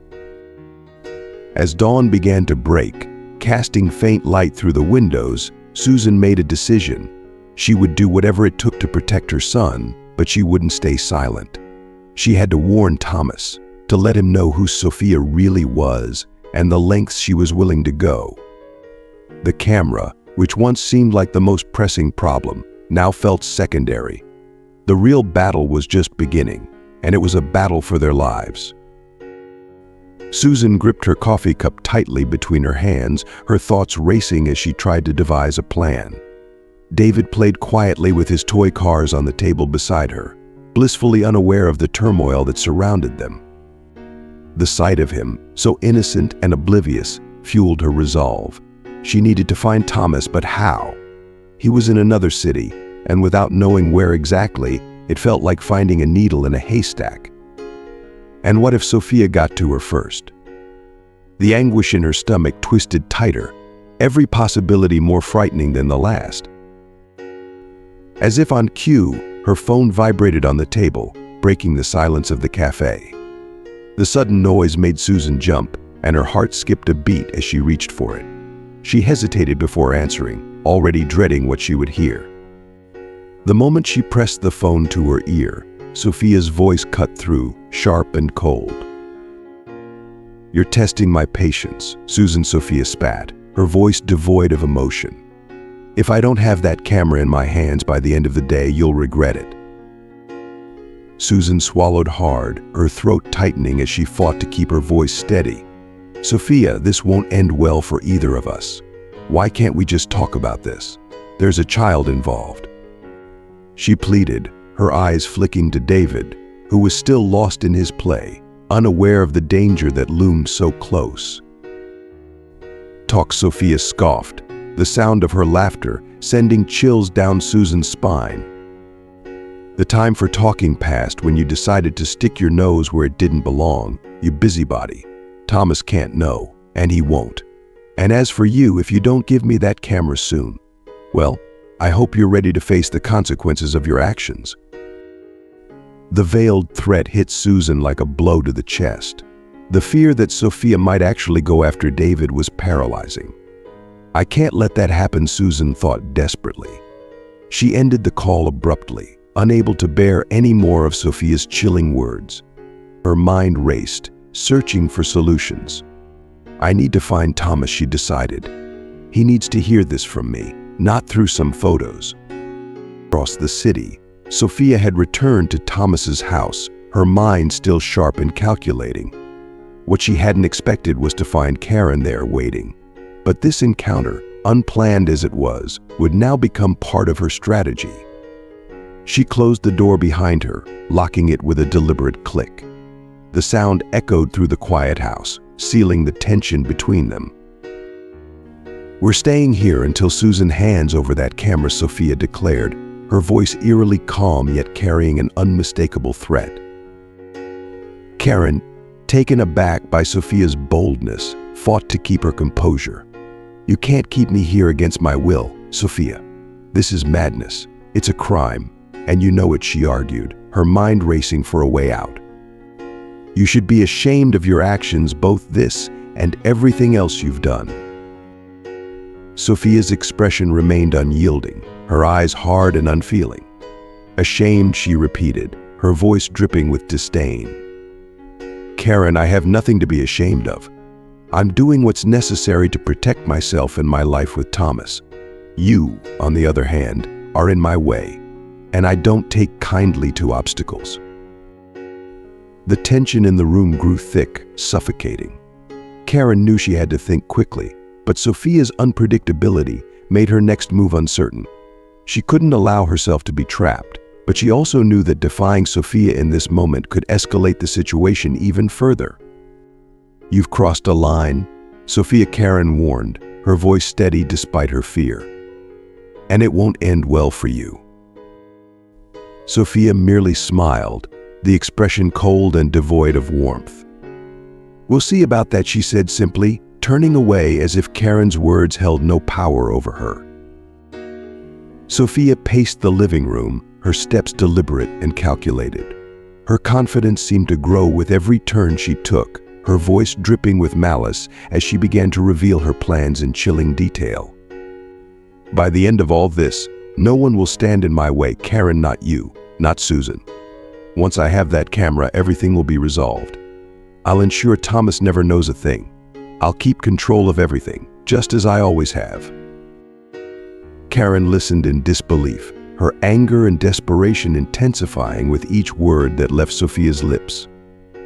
As dawn began to break, casting faint light through the windows, Susan made a decision. She would do whatever it took to protect her son, but she wouldn't stay silent. She had to warn Thomas, to let him know who Sophia really was and the lengths she was willing to go. The camera, which once seemed like the most pressing problem, now felt secondary. The real battle was just beginning, and it was a battle for their lives. Susan gripped her coffee cup tightly between her hands, her thoughts racing as she tried to devise a plan. David played quietly with his toy cars on the table beside her, blissfully unaware of the turmoil that surrounded them. The sight of him, so innocent and oblivious, fueled her resolve. She needed to find Thomas, but how? He was in another city, and without knowing where exactly, it felt like finding a needle in a haystack. And what if Sophia got to her first? The anguish in her stomach twisted tighter, every possibility more frightening than the last. As if on cue, her phone vibrated on the table, breaking the silence of the cafe. The sudden noise made Susan jump, and her heart skipped a beat as she reached for it. She hesitated before answering, already dreading what she would hear. The moment she pressed the phone to her ear, Sophia's voice cut through, sharp and cold. "You're testing my patience," Sophia spat, her voice devoid of emotion. "If I don't have that camera in my hands by the end of the day, you'll regret it." Susan swallowed hard, her throat tightening as she fought to keep her voice steady. "Sophia, this won't end well for either of us. Why can't we just talk about this? There's a child involved." She pleaded, her eyes flicking to David, who was still lost in his play, unaware of the danger that loomed so close. "Talk," Sophia scoffed, the sound of her laughter sending chills down Susan's spine. "The time for talking passed when you decided to stick your nose where it didn't belong, you busybody. Thomas can't know, and he won't. And as for you, if you don't give me that camera soon, well, I hope you're ready to face the consequences of your actions." The veiled threat hit Susan like a blow to the chest. The fear that Sophia might actually go after David was paralyzing. "I can't let that happen," Susan thought desperately. She ended the call abruptly, unable to bear any more of Sophia's chilling words. Her mind raced, searching for solutions. "I need to find Thomas," she decided. "He needs to hear this from me, not through some photos." Across the city, Sophia had returned to Thomas's house, her mind still sharp and calculating. What she hadn't expected was to find Karen there waiting. But this encounter, unplanned as it was, would now become part of her strategy. She closed the door behind her, locking it with a deliberate click. The sound echoed through the quiet house, sealing the tension between them. "We're staying here until Susan hands over that camera," Sophia declared, her voice eerily calm yet carrying an unmistakable threat. Karen, taken aback by Sophia's boldness, fought to keep her composure. "You can't keep me here against my will, Sophia. This is madness. It's a crime, and you know it," she argued, her mind racing for a way out. "You should be ashamed of your actions, both this and everything else you've done." Sophia's expression remained unyielding, her eyes hard and unfeeling. "Ashamed," she repeated, her voice dripping with disdain. Karen, I have nothing to be ashamed of. I'm doing what's necessary to protect myself and my life with Thomas. You, on the other hand, are in my way, and I don't take kindly to obstacles." The tension in the room grew thick, suffocating. Karen knew she had to think quickly, but Sophia's unpredictability made her next move uncertain. She couldn't allow herself to be trapped, but she also knew that defying Sophia in this moment could escalate the situation even further. "You've crossed a line," Sophia Karen warned, her voice steady despite her fear. "And it won't end well for you." Sophia merely smiled, the expression cold and devoid of warmth. "We'll see about that," she said simply, turning away as if Karen's words held no power over her. Sophia paced the living room, her steps deliberate and calculated. Her confidence seemed to grow with every turn she took, her voice dripping with malice as she began to reveal her plans in chilling detail. "By the end of all this, no one will stand in my way, Karen, not you, not Susan. Once I have that camera, everything will be resolved. I'll ensure Thomas never knows a thing. I'll keep control of everything, just as I always have." Karen listened in disbelief, her anger and desperation intensifying with each word that left Sophia's lips.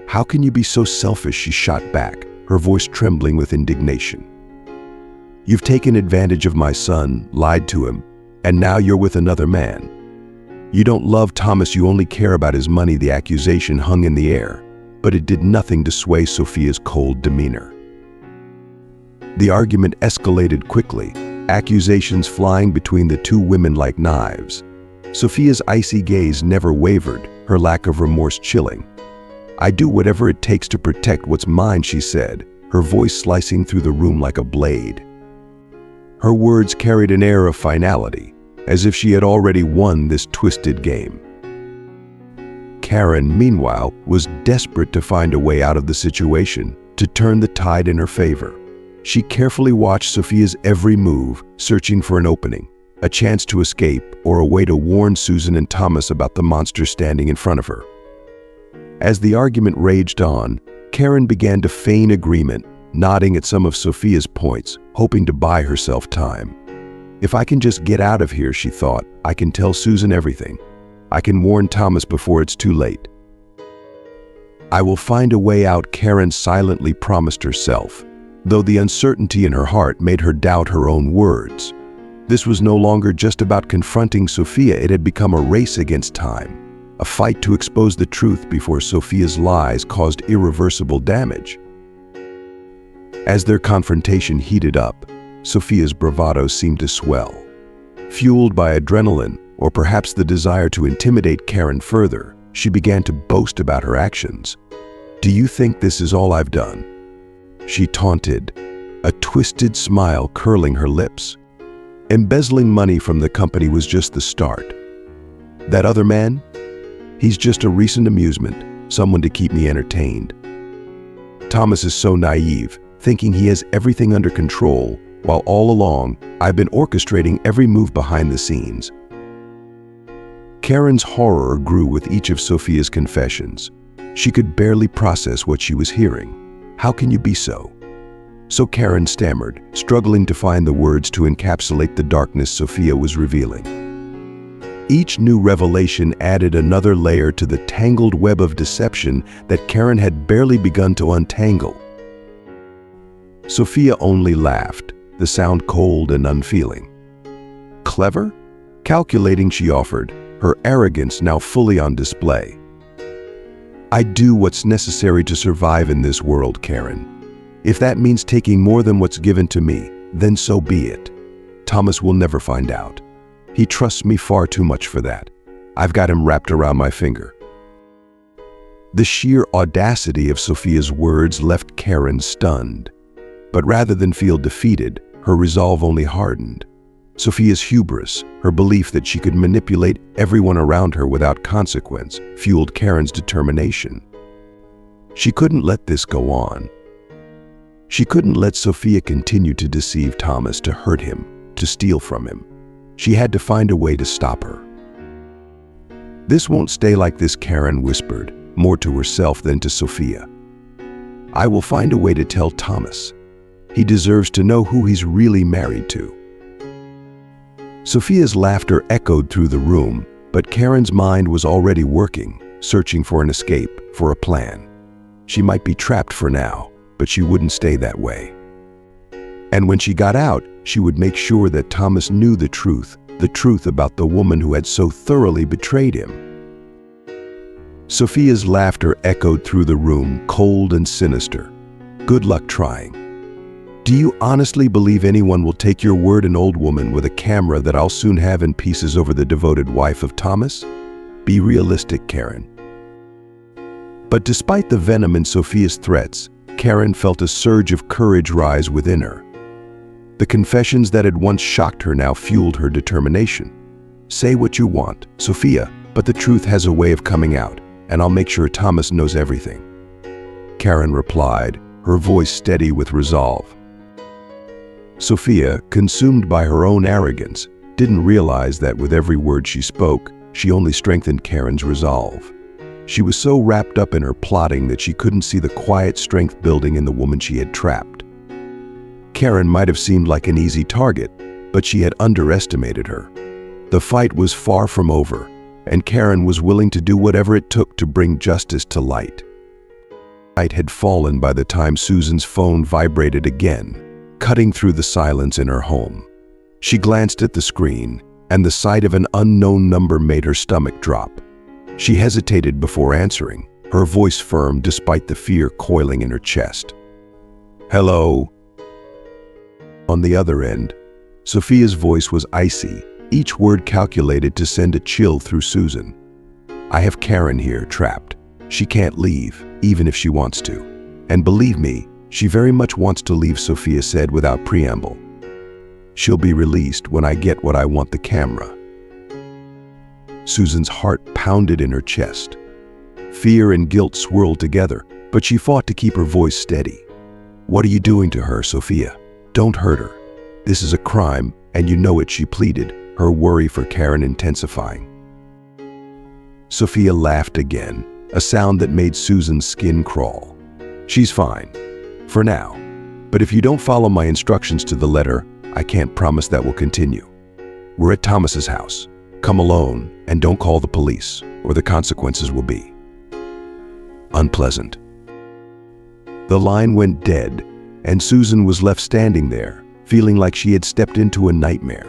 "How can you be so selfish?" she shot back, her voice trembling with indignation. "You've taken advantage of my son, lied to him, and now you're with another man. You don't love Thomas, you only care about his money." The accusation hung in the air, but it did nothing to sway Sophia's cold demeanor. The argument escalated quickly, accusations flying between the two women like knives. Sophia's icy gaze never wavered, her lack of remorse chilling. "I do whatever it takes to protect what's mine," she said, her voice slicing through the room like a blade. Her words carried an air of finality, as if she had already won this twisted game. Karen, meanwhile, was desperate to find a way out of the situation, to turn the tide in her favor. She carefully watched Sophia's every move, searching for an opening, a chance to escape, or a way to warn Susan and Thomas about the monster standing in front of her. As the argument raged on, Karen began to feign agreement, nodding at some of Sophia's points, hoping to buy herself time. "If I can just get out of here," she thought, "I can tell Susan everything. I can warn Thomas before it's too late." "I will find a way out," Karen silently promised herself, though the uncertainty in her heart made her doubt her own words. This was no longer just about confronting Sophia, it had become a race against time, a fight to expose the truth before Sophia's lies caused irreversible damage. As their confrontation heated up, Sophia's bravado seemed to swell. Fueled by adrenaline, or perhaps the desire to intimidate Karen further, she began to boast about her actions. "Do you think this is all I've done?" she taunted, a twisted smile curling her lips. "Embezzling money from the company was just the start. That other man? He's just a recent amusement, someone to keep me entertained. Thomas is so naive, thinking he has everything under control, while all along, I've been orchestrating every move behind the scenes." Karen's horror grew with each of Sophia's confessions. She could barely process what she was hearing. "How can you be so?" So Karen stammered, struggling to find the words to encapsulate the darkness Sophia was revealing. Each new revelation added another layer to the tangled web of deception that Karen had barely begun to untangle. Sophia only laughed, the sound cold and unfeeling. "Clever?" Calculating, she offered, her arrogance now fully on display. "I do what's necessary to survive in this world, Karen. If that means taking more than what's given to me, then so be it. Thomas will never find out. He trusts me far too much for that. I've got him wrapped around my finger." The sheer audacity of Sophia's words left Karen stunned. But rather than feel defeated, her resolve only hardened. Sophia's hubris, her belief that she could manipulate everyone around her without consequence, fueled Karen's determination. She couldn't let this go on. She couldn't let Sophia continue to deceive Thomas, to hurt him, to steal from him. She had to find a way to stop her. "This won't stay like this," Karen whispered, more to herself than to Sophia. I will find a way to tell Thomas. He deserves to know who he's really married to." Sophia's laughter echoed through the room, but Karen's mind was already working, searching for an escape, for a plan. She might be trapped for now, but she wouldn't stay that way. And when she got out, she would make sure that Thomas knew the truth about the woman who had so thoroughly betrayed him. Sophia's laughter echoed through the room, cold and sinister. "Good luck trying. Do you honestly believe anyone will take your word, an old woman with a camera that I'll soon have in pieces over the devoted wife of Thomas? Be realistic, Karen." But despite the venom in Sophia's threats, Karen felt a surge of courage rise within her. The confessions that had once shocked her now fueled her determination. "Say what you want, Sophia, but the truth has a way of coming out, and I'll make sure Thomas knows everything," Karen replied, her voice steady with resolve. Sophia, consumed by her own arrogance, didn't realize that with every word she spoke, she only strengthened Karen's resolve. She was so wrapped up in her plotting that she couldn't see the quiet strength building in the woman she had trapped. Karen might have seemed like an easy target, but she had underestimated her. The fight was far from over, and Karen was willing to do whatever it took to bring justice to light. Night had fallen by the time Susan's phone vibrated again, cutting through the silence in her home. She glanced at the screen, and the sight of an unknown number made her stomach drop. She hesitated before answering, her voice firm despite the fear coiling in her chest. "Hello?" On the other end, Sophia's voice was icy, each word calculated to send a chill through Susan. "I have Karen here, trapped. She can't leave, even if she wants to. And believe me, she very much wants to leave," Sophia said without preamble. "She'll be released when I get what I want, the camera." Susan's heart pounded in her chest. Fear and guilt swirled together, but she fought to keep her voice steady. "What are you doing to her, Sophia? Don't hurt her. This is a crime, and you know it," she pleaded, her worry for Karen intensifying. Sophia laughed again, a sound that made Susan's skin crawl. "She's fine. For now. But if you don't follow my instructions to the letter, I can't promise that will continue. We're at Thomas's house. Come alone, and don't call the police, or the consequences will be unpleasant." The line went dead, and Susan was left standing there, feeling like she had stepped into a nightmare.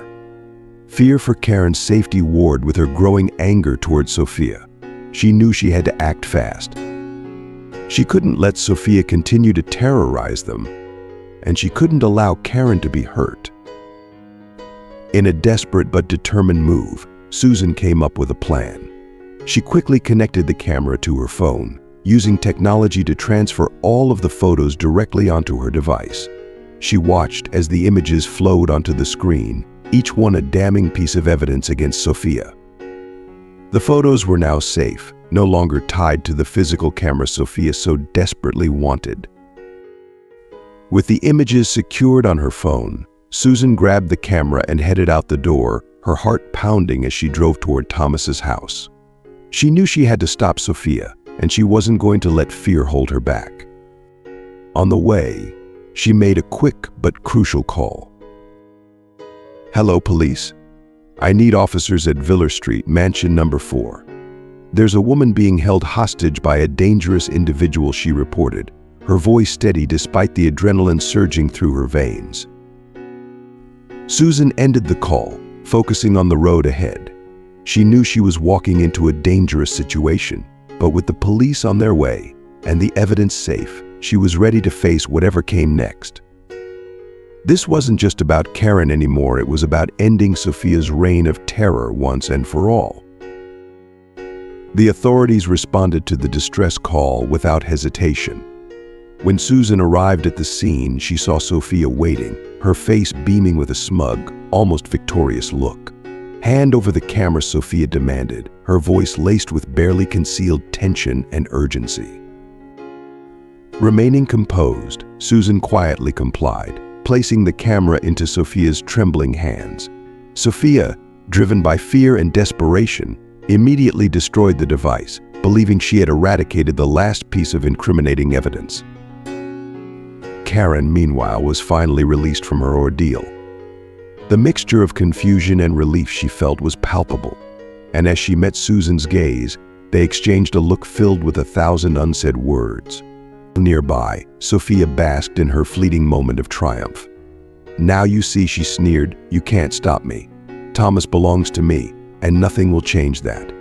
Fear for Karen's safety warred with her growing anger towards Sophia. She knew she had to act fast. She couldn't let Sophia continue to terrorize them, and she couldn't allow Karen to be hurt. In a desperate but determined move, Susan came up with a plan. She quickly connected the camera to her phone, using technology to transfer all of the photos directly onto her device. She watched as the images flowed onto the screen, each one a damning piece of evidence against Sophia. The photos were now safe, no longer tied to the physical camera Sophia so desperately wanted. With the images secured on her phone, Susan grabbed the camera and headed out the door, her heart pounding as she drove toward Thomas's house. She knew she had to stop Sophia, and she wasn't going to let fear hold her back. On the way, she made a quick but crucial call. "Hello, police. I need officers at Viller Street, mansion number 4. There's a woman being held hostage by a dangerous individual," she reported, her voice steady despite the adrenaline surging through her veins. Susan ended the call, focusing on the road ahead. She knew she was walking into a dangerous situation, but with the police on their way and the evidence safe, she was ready to face whatever came next. This wasn't just about Karen anymore, it was about ending Sophia's reign of terror once and for all. The authorities responded to the distress call without hesitation. When Susan arrived at the scene, she saw Sophia waiting, her face beaming with a smug, almost victorious look. "Hand over the camera," Sophia demanded, her voice laced with barely concealed tension and urgency. Remaining composed, Susan quietly complied, placing the camera into Sophia's trembling hands. Sophia, driven by fear and desperation, immediately destroyed the device, believing she had eradicated the last piece of incriminating evidence. Karen, meanwhile, was finally released from her ordeal. The mixture of confusion and relief she felt was palpable, and as she met Susan's gaze, they exchanged a look filled with 1,000 unsaid words. Nearby, Sophia basked in her fleeting moment of triumph. "Now you see," she sneered, "you can't stop me. Thomas belongs to me, and nothing will change that.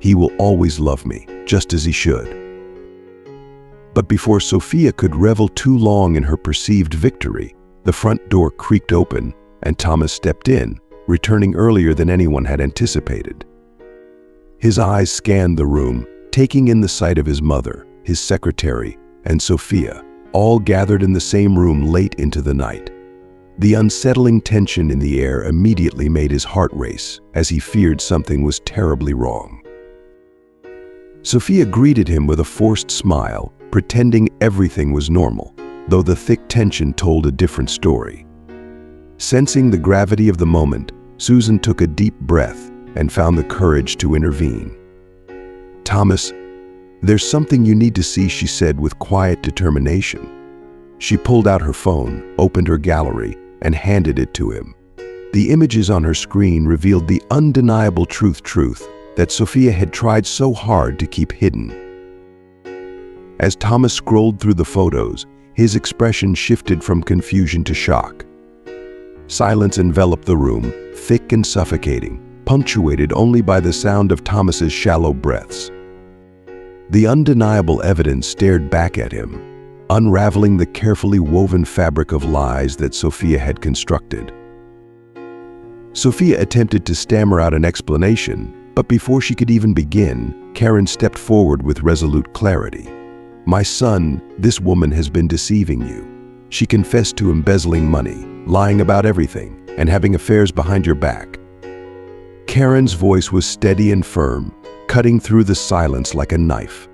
He will always love me, just as he should." But before Sophia could revel too long in her perceived victory, the front door creaked open, and Thomas stepped in, returning earlier than anyone had anticipated. His eyes scanned the room, taking in the sight of his mother, his secretary, and Sophia, all gathered in the same room late into the night. The unsettling tension in the air immediately made his heart race, as he feared something was terribly wrong. Sophia greeted him with a forced smile, pretending everything was normal, though the thick tension told a different story. Sensing the gravity of the moment, Susan took a deep breath and found the courage to intervene. "Thomas, there's something you need to see," she said with quiet determination. She pulled out her phone, opened her gallery, and handed it to him. The images on her screen revealed the undeniable truth that Sophia had tried so hard to keep hidden. As Thomas scrolled through the photos, his expression shifted from confusion to shock. Silence enveloped the room, thick and suffocating, punctuated only by the sound of Thomas's shallow breaths. The undeniable evidence stared back at him, unraveling the carefully woven fabric of lies that Sophia had constructed. Sophia attempted to stammer out an explanation, but before she could even begin, Karen stepped forward with resolute clarity. "My son, this woman has been deceiving you. She confessed to embezzling money, lying about everything, and having affairs behind your back." Karen's voice was steady and firm, cutting through the silence like a knife.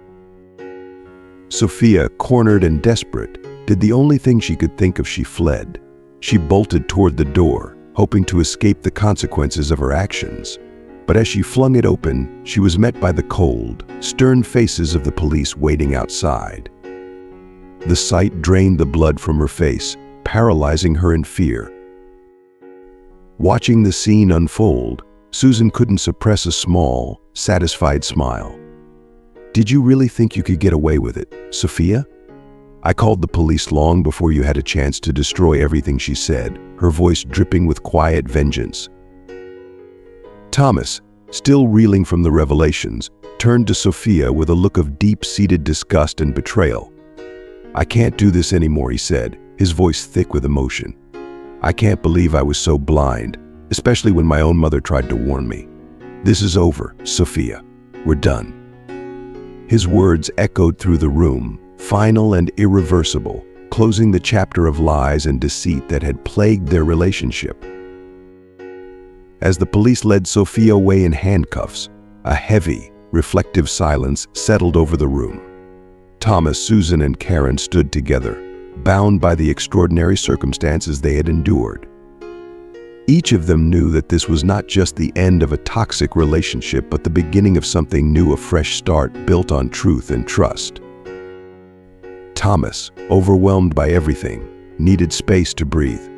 Sophia, cornered and desperate, did the only thing she could think of. She fled. She bolted toward the door, hoping to escape the consequences of her actions. But as she flung it open, she was met by the cold, stern faces of the police waiting outside. The sight drained the blood from her face, paralyzing her in fear. Watching the scene unfold, Susan couldn't suppress a small, satisfied smile. "Did you really think you could get away with it, Sophia? I called the police long before you had a chance to destroy everything," she said, her voice dripping with quiet vengeance. Thomas, still reeling from the revelations, turned to Sophia with a look of deep-seated disgust and betrayal. "I can't do this anymore," he said, his voice thick with emotion. "I can't believe I was so blind, especially when my own mother tried to warn me. This is over, Sophia. We're done." His words echoed through the room, final and irreversible, closing the chapter of lies and deceit that had plagued their relationship. As the police led Sophia away in handcuffs, a heavy, reflective silence settled over the room. Thomas, Susan, and Karen stood together, bound by the extraordinary circumstances they had endured. Each of them knew that this was not just the end of a toxic relationship, but the beginning of something new, a fresh start built on truth and trust. Thomas, overwhelmed by everything, needed space to breathe.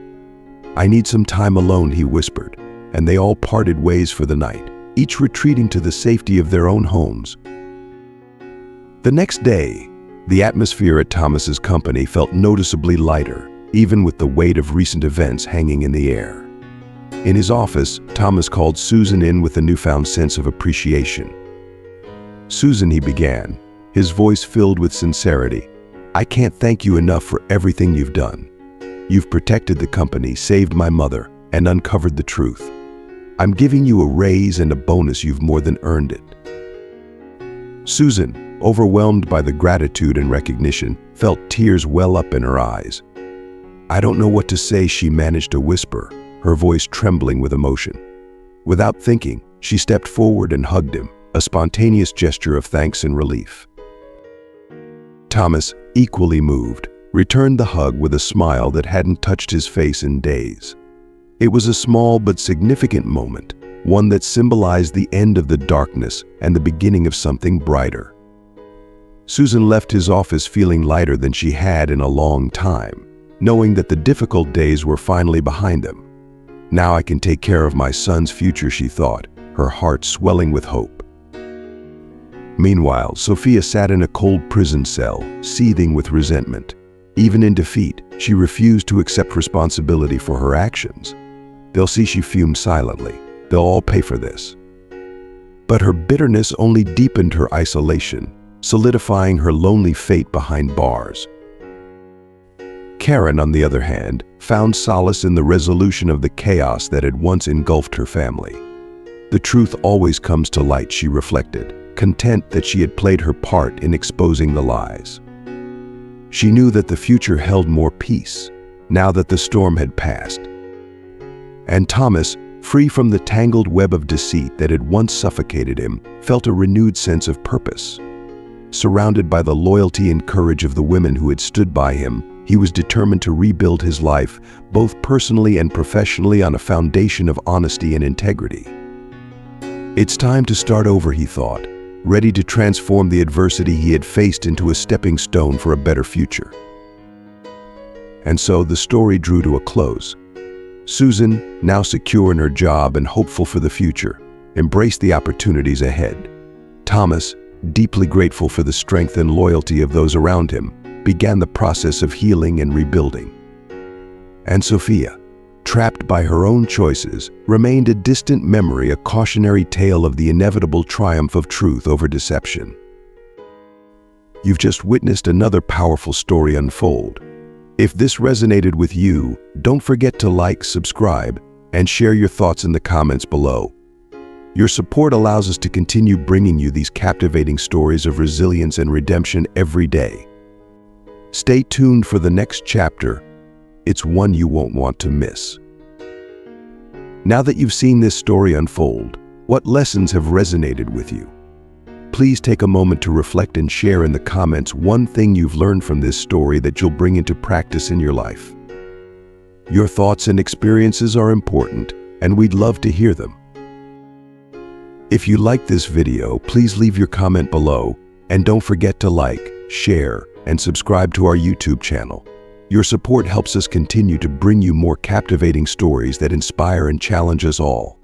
"I need some time alone," he whispered, and they all parted ways for the night, each retreating to the safety of their own homes. The next day, the atmosphere at Thomas's company felt noticeably lighter, even with the weight of recent events hanging in the air. In his office, Thomas called Susan in with a newfound sense of appreciation. "Susan," he began, his voice filled with sincerity, "I can't thank you enough for everything you've done. You've protected the company, saved my mother, and uncovered the truth. I'm giving you a raise and a bonus. You've more than earned it." Susan, overwhelmed by the gratitude and recognition, felt tears well up in her eyes. "I don't know what to say," she managed to whisper, her voice trembling with emotion. Without thinking, she stepped forward and hugged him, a spontaneous gesture of thanks and relief. Thomas, equally moved, returned the hug with a smile that hadn't touched his face in days. It was a small but significant moment, one that symbolized the end of the darkness and the beginning of something brighter. Susan left his office feeling lighter than she had in a long time. knowing that the difficult days were finally behind them. Now I can take care of my son's future, she thought, her heart swelling with hope. Meanwhile, Sophia sat in a cold prison cell, seething with resentment. Even in defeat, she refused to accept responsibility for her actions. They'll see, she fumed silently. They'll all pay for this. But her bitterness only deepened her isolation, solidifying her lonely fate behind bars. Karen, on the other hand, found solace in the resolution of the chaos that had once engulfed her family. The truth always comes to light, she reflected, content that she had played her part in exposing the lies. She knew that the future held more peace, now that the storm had passed. And Thomas, free from the tangled web of deceit that had once suffocated him, felt a renewed sense of purpose. Surrounded by the loyalty and courage of the women who had stood by him, he was determined to rebuild his life, both personally and professionally, on a foundation of honesty and integrity. It's time to start over, he thought, ready to transform the adversity he had faced into a stepping stone for a better future. And so the story drew to a close. Susan, now secure in her job and hopeful for the future, embraced the opportunities ahead. Thomas, deeply grateful for the strength and loyalty of those around him, began the process of healing and rebuilding. And Sophia, trapped by her own choices, remained a distant memory, a cautionary tale of the inevitable triumph of truth over deception. You've just witnessed another powerful story unfold. If this resonated with you, don't forget to like, subscribe, and share your thoughts in the comments below. Your support allows us to continue bringing you these captivating stories of resilience and redemption every day. Stay tuned for the next chapter. It's one you won't want to miss. Now that you've seen this story unfold, what lessons have resonated with you? Please take a moment to reflect and share in the comments one thing you've learned from this story that you'll bring into practice in your life. Your thoughts and experiences are important, and we'd love to hear them. If you liked this video, please leave your comment below, and don't forget to like, share, and subscribe to our YouTube channel. Your support helps us continue to bring you more captivating stories that inspire and challenge us all.